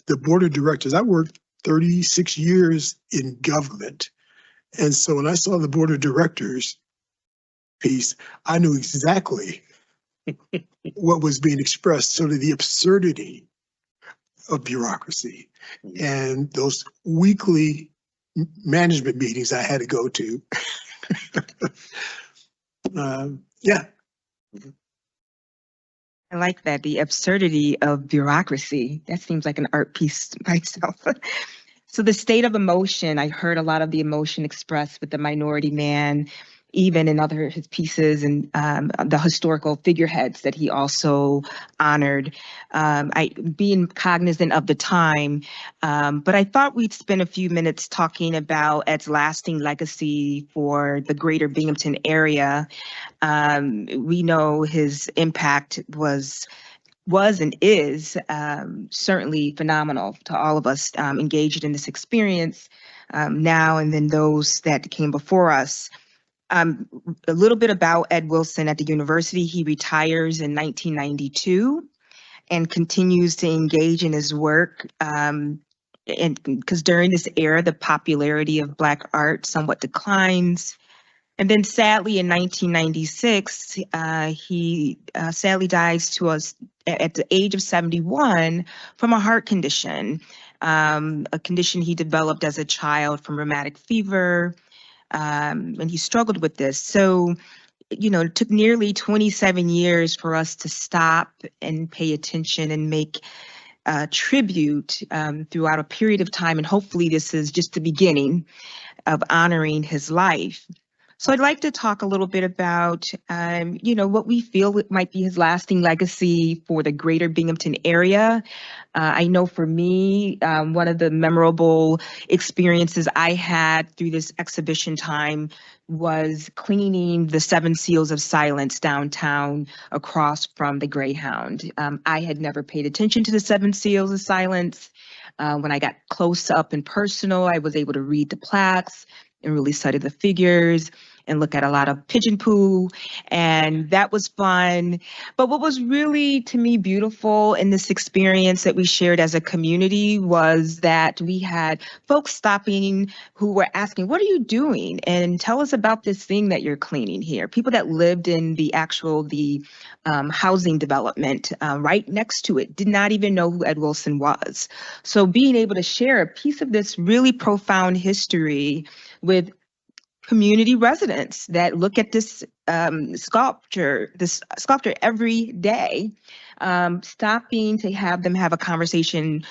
the board of directors, I worked 36 years in government. And so when I saw the board of directors piece, I knew exactly what was being expressed. So the absurdity of bureaucracy and those weekly management meetings I had to go to. Yeah. I like that, the absurdity of bureaucracy. That seems like an art piece myself. So the state of emotion, I heard a lot of the emotion expressed with the minority man, even in other his pieces, and the historical figureheads that he also honored. I being cognizant of the time, but I thought we'd spend a few minutes talking about Ed's lasting legacy for the greater Binghamton area. We know his impact was and is certainly phenomenal to all of us engaged in this experience now and then those that came before us. A little bit about Ed Wilson at the university. He retires in 1992 and continues to engage in his work. And because during this era, the popularity of Black art somewhat declines. And then sadly, in 1996, he sadly dies to us at the age of 71 from a heart condition, a condition he developed as a child from rheumatic fever, and he struggled with this. So, it took nearly 27 years for us to stop and pay attention and make tribute throughout a period of time. And hopefully this is just the beginning of honoring his life. So I'd like to talk a little bit about, what we feel might be his lasting legacy for the greater Binghamton area. I know for me, one of the memorable experiences I had through this exhibition time was cleaning the 7 Seals of Silence downtown across from the Greyhound. I had never paid attention to the 7 Seals of Silence. When I got close up and personal, I was able to read the plaques and really study the figures and look at a lot of pigeon poo, and that was fun. But what was really, to me, beautiful in this experience that we shared as a community was that we had folks stopping who were asking, what are you doing? And tell us about this thing that you're cleaning here. People that lived in the housing development right next to it did not even know who Ed Wilson was. So being able to share a piece of this really profound history with community residents that look at this sculpture every day, stopping to have them have a conversation.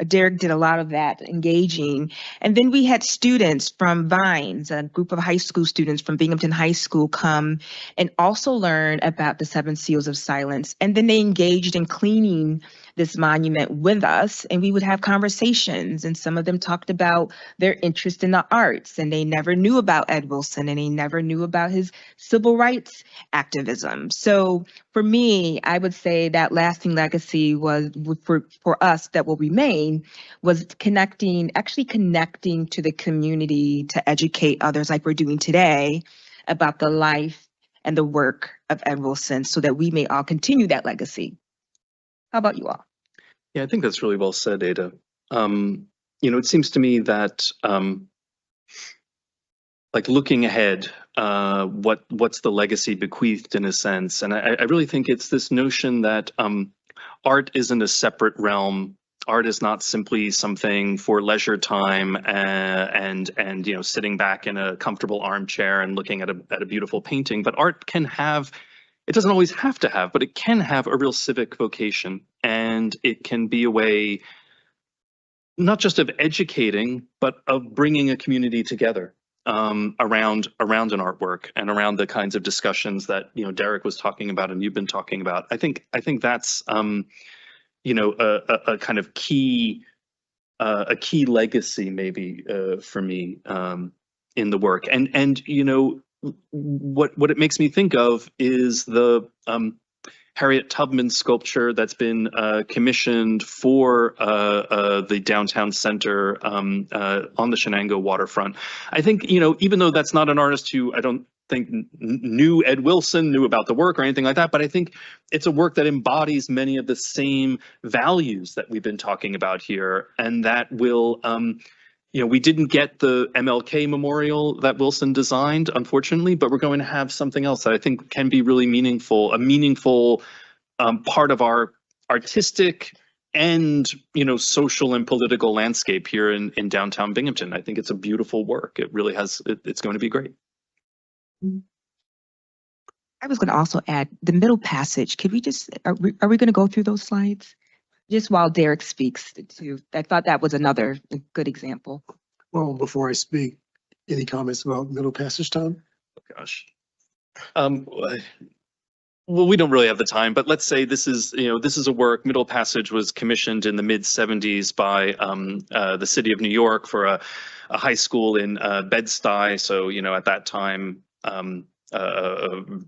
Derek did a lot of that, engaging. And then we had students from Vines, a group of high school students from Binghamton High School, come and also learn about the 7 Seals of Silence. And then they engaged in cleaning this monument with us, and we would have conversations. And some of them talked about their interest in the arts, and they never knew about Ed Wilson, and they never knew about his civil rights activism. So for me, I would say that lasting legacy was for us that will remain was connecting to the community to educate others like we're doing today about the life and the work of Ed Wilson so that we may all continue that legacy. How about you all? Yeah, I think that's really well said, Ada. It seems to me that like looking ahead, what's the legacy bequeathed in a sense? And I really think it's this notion that art isn't a separate realm. Art is not simply something for leisure time and sitting back in a comfortable armchair and looking at a beautiful painting. But art can have, it doesn't always have to have, but it can have a real civic vocation, and it can be a way not just of educating, but of bringing a community together around an artwork and around the kinds of discussions that Derek was talking about and you've been talking about. I think that's a kind of key legacy maybe for me in the work. And what it makes me think of is the Harriet Tubman sculpture that's been commissioned for the downtown center on the Shenango waterfront. I think, you know, even though that's not an artist who I don't think knew Ed Wilson, knew about the work or anything like that, but I think it's a work that embodies many of the same values that we've been talking about here, and that will, you know, we didn't get the MLK memorial that Wilson designed, unfortunately, but we're going to have something else that I think can be really meaningful, a meaningful part of our artistic and, you know, social and political landscape here in downtown Binghamton. I think it's a beautiful work. It really has, it's going to be great. I was going to also add the middle passage. Could we just, are we going to go through those slides? Just while Derek speaks too. I thought that was another good example. Well, before I speak, any comments about middle passage time? Oh, gosh. Well, we don't really have the time, but let's say this is, you know, this is a work. Middle Passage was commissioned in the mid-70s by the city of New York for a high school in Bed-Stuy. So, you know, at that time, you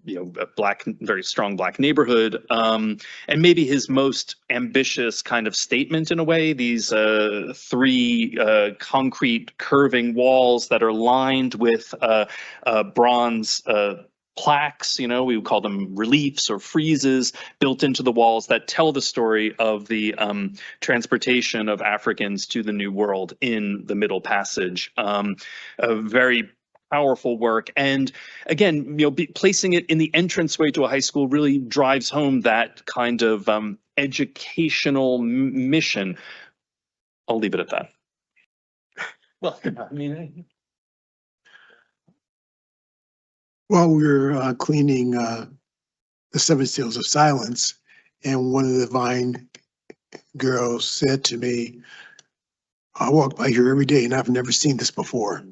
know, a black, very strong black neighborhood, and maybe his most ambitious kind of statement in a way. These 3 concrete curving walls that are lined with bronze plaques, you know, we would call them reliefs or friezes built into the walls that tell the story of the transportation of Africans to the New World in the Middle Passage. A very powerful work. And again, you know, placing it in the entranceway to a high school really drives home that kind of educational mission. I'll leave it at that. Well, I mean, While we were cleaning the 7 Seals of Silence, and one of the Vine girls said to me, I walk by here every day and I've never seen this before.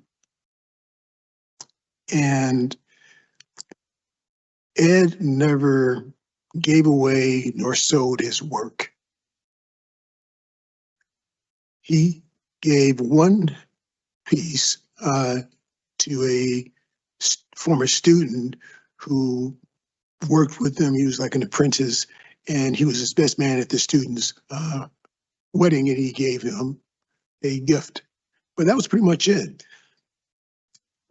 And Ed never gave away nor sold his work. He gave one piece to a former student who worked with him. He was like an apprentice, and he was his best man at the student's wedding, and he gave him a gift. But that was pretty much it.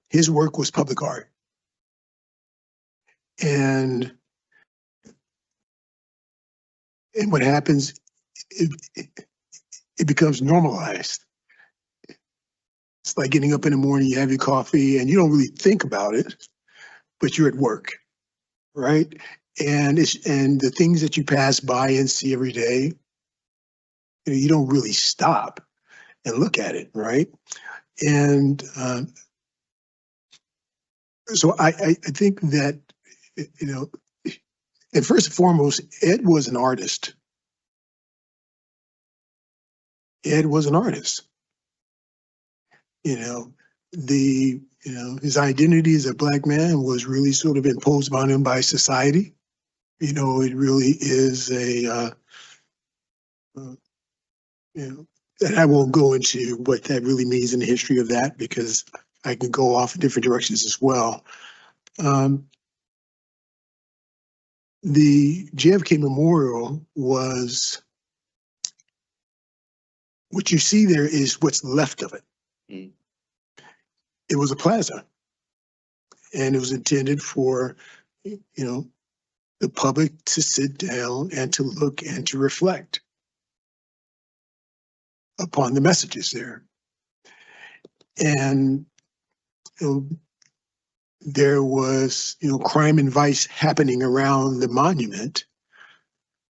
His work was public art. And what happens, it becomes normalized. It's like getting up in the morning, you have your coffee, and you don't really think about it, but you're at work, right? And the things that you pass by and see every day, you know, you don't really stop and look at it, right? And so I think that, you know, and first and foremost, Ed was an artist. Ed was an artist. You know, his identity as a black man was really sort of imposed on him by society. You know, it really is a, you know, and I won't go into what that really means in the history of that, because I can go off in different directions as well. The JFK Memorial was, what you see there is what's left of it. Mm. It was a plaza, and it was intended for, you know, the public to sit down and to look and to reflect upon the messages there. And, you know, there was, you know, crime and vice happening around the monument,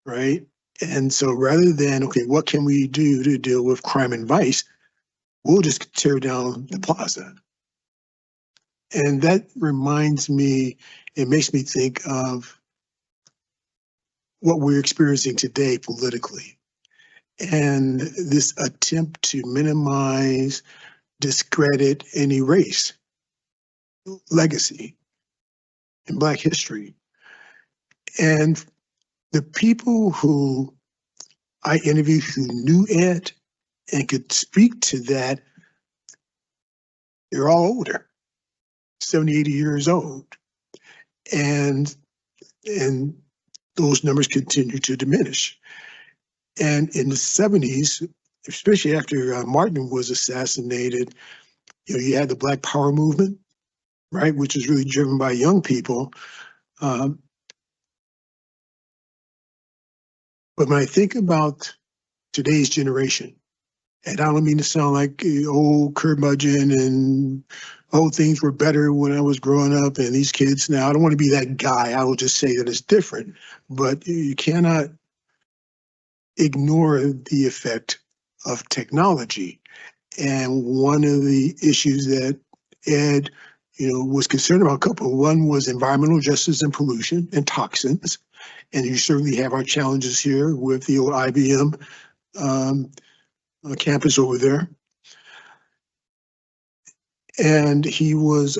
right? And so rather than, okay, what can we do to deal with crime and vice? We'll just tear down the plaza. And that reminds me, it makes me think of what we're experiencing today politically. And this attempt to minimize, discredit, and erase legacy in Black history. And the people who I interviewed who knew Ed and could speak to that, they're all older, 70, 80 years old. And those numbers continue to diminish. And in the 70s, especially after Martin was assassinated, you had the Black Power movement, right, which is really driven by young people. But when I think about today's generation, and I don't mean to sound like old curmudgeon and things were better when I was growing up and these kids now, I don't want to be that guy. I will just say that it's different, but you cannot ignore the effect of technology. And one of the issues that Ed, was concerned about, a couple, one was environmental justice and pollution and toxins. And you certainly have our challenges here with the old IBM campus over there. And he was,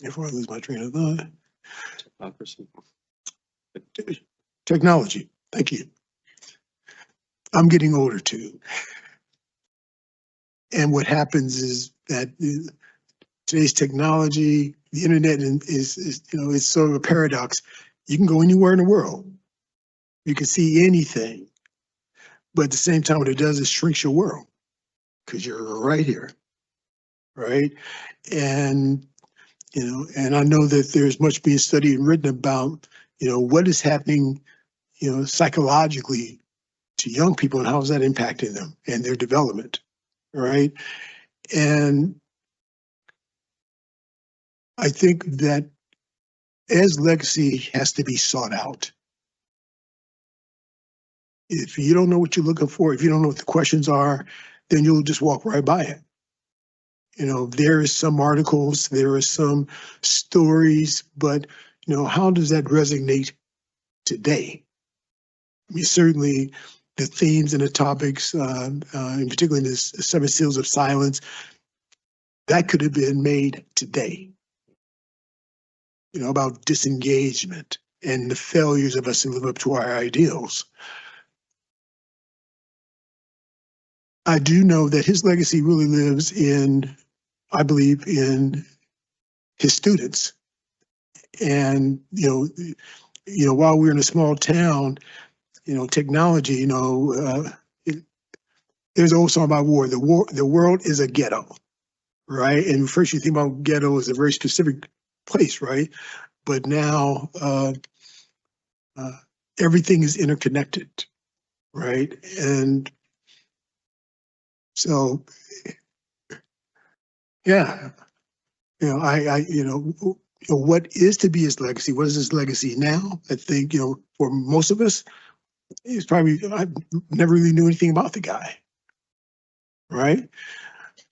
before I lose my train of thought, technology. Thank you. I'm getting older too. And what happens is that today's technology, the internet is it's sort of a paradox. You can go anywhere in the world. You can see anything. But at the same time, what it does is shrinks your world because you're right here, right? And, and I know that there's much being studied and written about, what is happening, psychologically to young people and how is that impacting them and their development, right? And I think that Ed's legacy has to be sought out. If you don't know what you're looking for, if you don't know what the questions are, then you'll just walk right by it. There is some articles, there are some stories, but, how does that resonate today? I mean, certainly the themes and the topics, in particular in the 7 Seals of Silence, that could have been made today. About disengagement and the failures of us to live up to our ideals. I do know that his legacy really lives in, I believe, in his students. And, while we're in a small town, technology, there's an old song about war. The world is a ghetto, right? And first you think about ghetto as a very specific place, right? But now everything is interconnected, right? And so, yeah, what is to be his legacy? What is his legacy now? I think, for most of us, it's probably, I never really knew anything about the guy, right?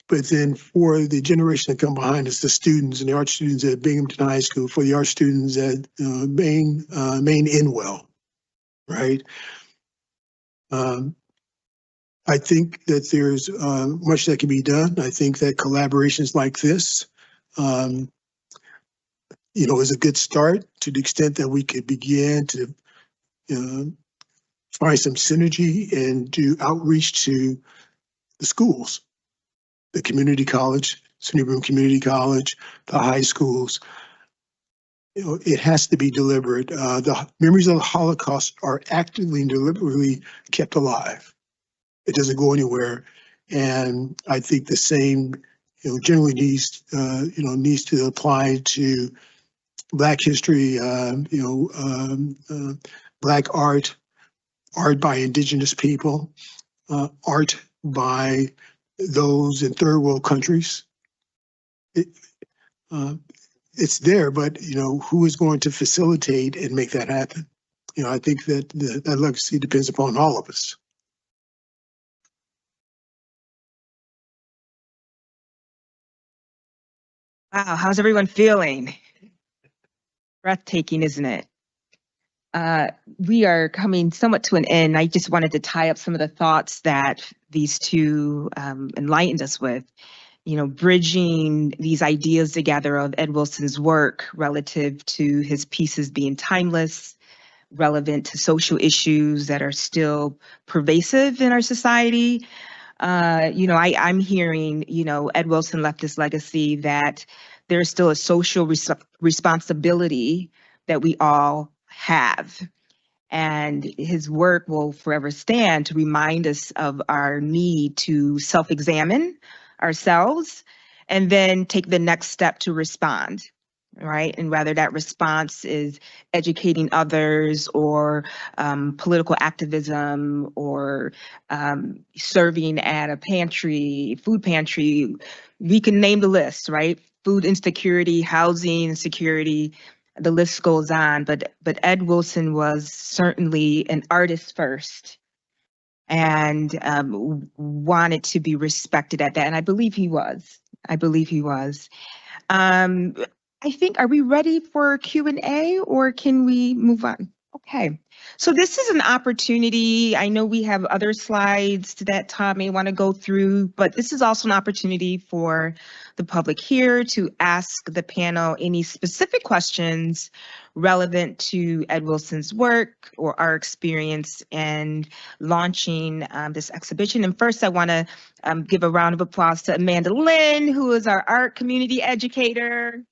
But then for the generation that come behind us, the students and the art students at Binghamton High School, for the art students at Maine Inwell, right? I think that there's much that can be done. I think that collaborations like this, is a good start to the extent that we could begin to find some synergy and do outreach to the schools, the community college, SUNY Broome Community College, the high schools. It has to be deliberate. The memories of the Holocaust are actively and deliberately kept alive. It doesn't go anywhere. And I think the same, generally needs to apply to Black history, Black art by Indigenous people, art by those in third world countries. It's there, but who is going to facilitate and make that happen? I think that that legacy depends upon all of us. Wow, how's everyone feeling? Breathtaking, isn't it? We are coming somewhat to an end. I just wanted to tie up some of the thoughts that these two enlightened us with. Bridging these ideas together of Ed Wilson's work relative to his pieces being timeless, relevant to social issues that are still pervasive in our society. I'm hearing, Ed Wilson left this legacy that there's still a social responsibility that we all have. And his work will forever stand to remind us of our need to self-examine ourselves and then take the next step to respond, right? And whether that response is educating others or political activism or serving at a pantry, food pantry, we can name the list, right? Food insecurity, housing insecurity, the list goes on. But Ed Wilson was certainly an artist first and wanted to be respected at that. And I believe he was. I believe he was. I think, are we ready for Q&A or can we move on? Okay, so this is an opportunity. I know we have other slides that Tom may want to go through, but this is also an opportunity for the public here to ask the panel any specific questions relevant to Ed Wilson's work or our experience in launching this exhibition. And first, I want to give a round of applause to Amanda Lynn, who is our art community educator.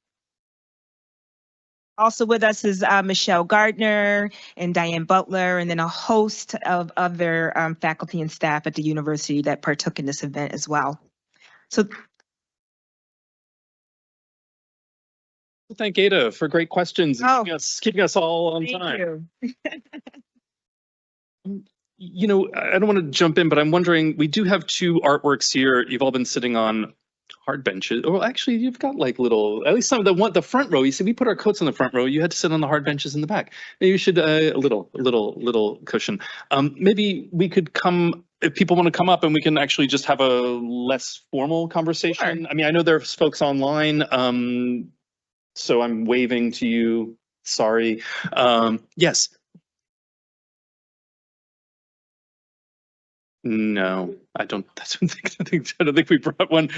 Also with us is Michelle Gardner and Diane Butler, and then a host of other faculty and staff at the university that partook in this event as well. So Thank Ada for great questions and keeping us all on time. You know, I don't want to jump in, but I'm wondering, we do have two artworks here. You've all been sitting on hard benches. Well, actually, you've got like little, at least some of the front row. You see, we put our coats on the front row. You had to sit on the hard benches in the back. Maybe you should a little cushion. Maybe we could come, if people want to come up, and we can actually just have a less formal conversation. Sure. I mean, I know there's folks online, so I'm waving to you. Sorry. Yes. No, I don't think we brought one.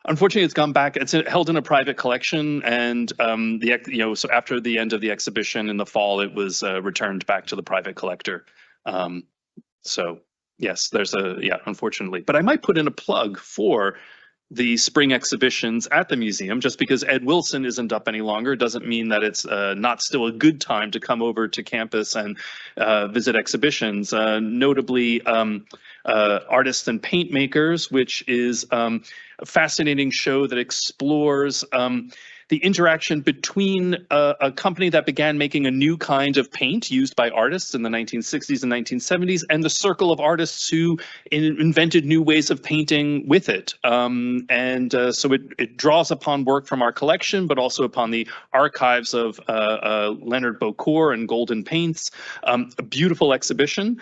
Unfortunately, it's gone back. It's held in a private collection, and so after the end of the exhibition in the fall, it was returned back to the private collector. So yes, unfortunately. But I might put in a plug for the spring exhibitions at the museum. Just because Ed Wilson isn't up any longer doesn't mean that it's not still a good time to come over to campus and visit exhibitions. Notably, Artists and Paint Makers, which is a fascinating show that explores the interaction between a company that began making a new kind of paint used by artists in the 1960s and 1970s and the circle of artists who invented new ways of painting with it. So it draws upon work from our collection, but also upon the archives of Leonard Beaucourt and Golden Paints. A beautiful exhibition.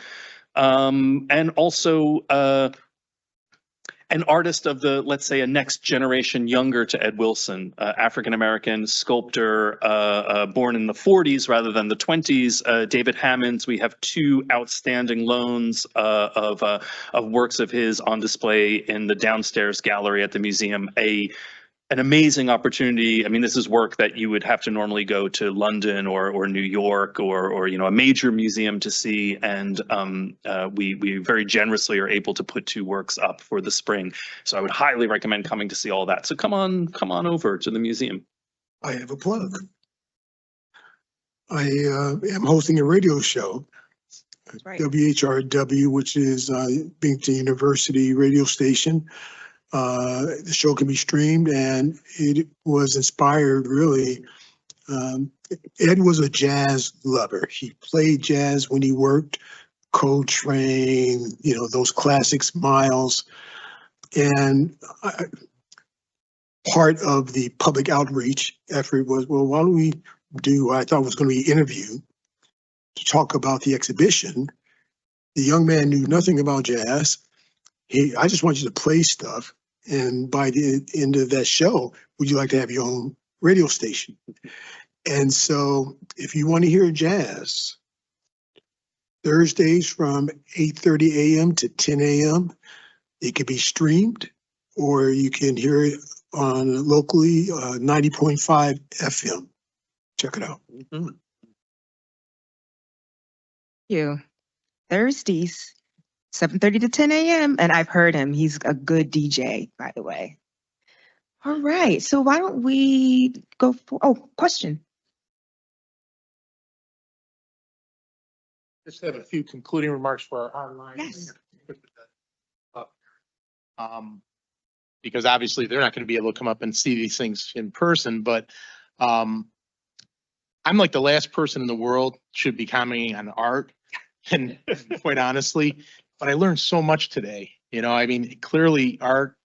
And also an artist of the, let's say, a next generation younger to Ed Wilson, African-American sculptor born in the 40s rather than the 20s, David Hammonds. We have two outstanding loans of works of his on display in the downstairs gallery at the museum. An amazing opportunity. I mean, this is work that you would have to normally go to London or New York or a major museum to see, and we very generously are able to put two works up for the spring. So I would highly recommend coming to see all that. So come on over to the museum. I have a plug. I am hosting a radio show, right. WHRW, which is Binghamton University radio station. The show can be streamed, and it was inspired really. Ed was a jazz lover. He played jazz when he worked, Coltrane, those classics, Miles. And part of the public outreach effort was, well, why don't we do what I thought was going to be an interview to talk about the exhibition. The young man knew nothing about jazz. I just want you to play stuff. And by the end of that show, would you like to have your own radio station? And so if you want to hear jazz, Thursdays from 8:30 a.m. to 10 a.m., it can be streamed, or you can hear it on locally 90.5 FM. Check it out. Mm-hmm. Thank you. Thursdays. 7:30 to 10 a.m. And I've heard him. He's a good DJ, by the way. All right. So why don't we go for, question. Just have a few concluding remarks for our online. Yes. Because obviously they're not going to be able to come up and see these things in person, but I'm like the last person in the world should be commenting on art, and quite honestly, but I learned so much today. I mean, clearly art,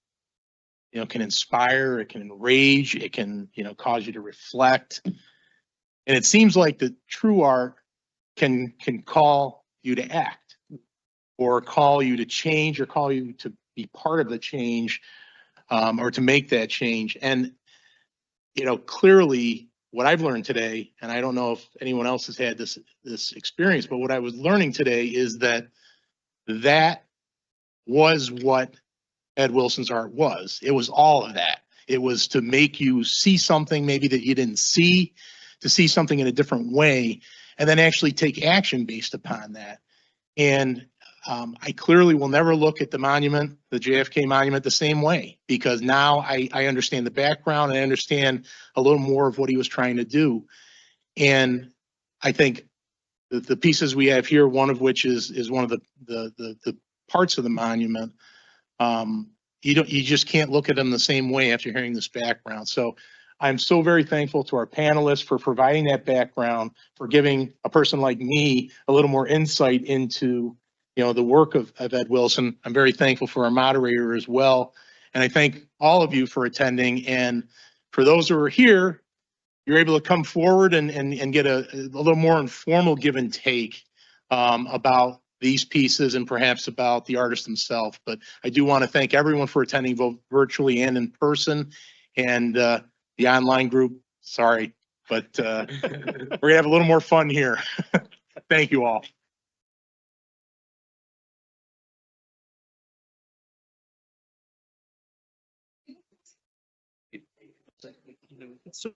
can inspire, it can enrage, it can, cause you to reflect. And it seems like the true art can call you to act, or call you to change, or call you to be part of the change, or to make that change. And, clearly what I've learned today, and I don't know if anyone else has had this experience, but what I was learning today is that was what Ed Wilson's art was. It was all of that. It was to make you see something maybe that you didn't see, to see something in a different way, and then actually take action based upon that. And I clearly will never look at the monument, the JFK monument, the same way, because now I understand the background, and I understand a little more of what he was trying to do. And I think the pieces we have here, one of which is one of the parts of the monument, you just can't look at them the same way after hearing this background. So I'm so very thankful to our panelists for providing that background, for giving a person like me a little more insight into, the work of Ed Wilson. I'm very thankful for our moderator as well. And I thank all of you for attending. And for those who are here, you're able to come forward and get a little more informal give and take about these pieces, and perhaps about the artist himself. But I do want to thank everyone for attending, both virtually and in person. And the online group, sorry, but we're gonna have a little more fun here. Thank you all. So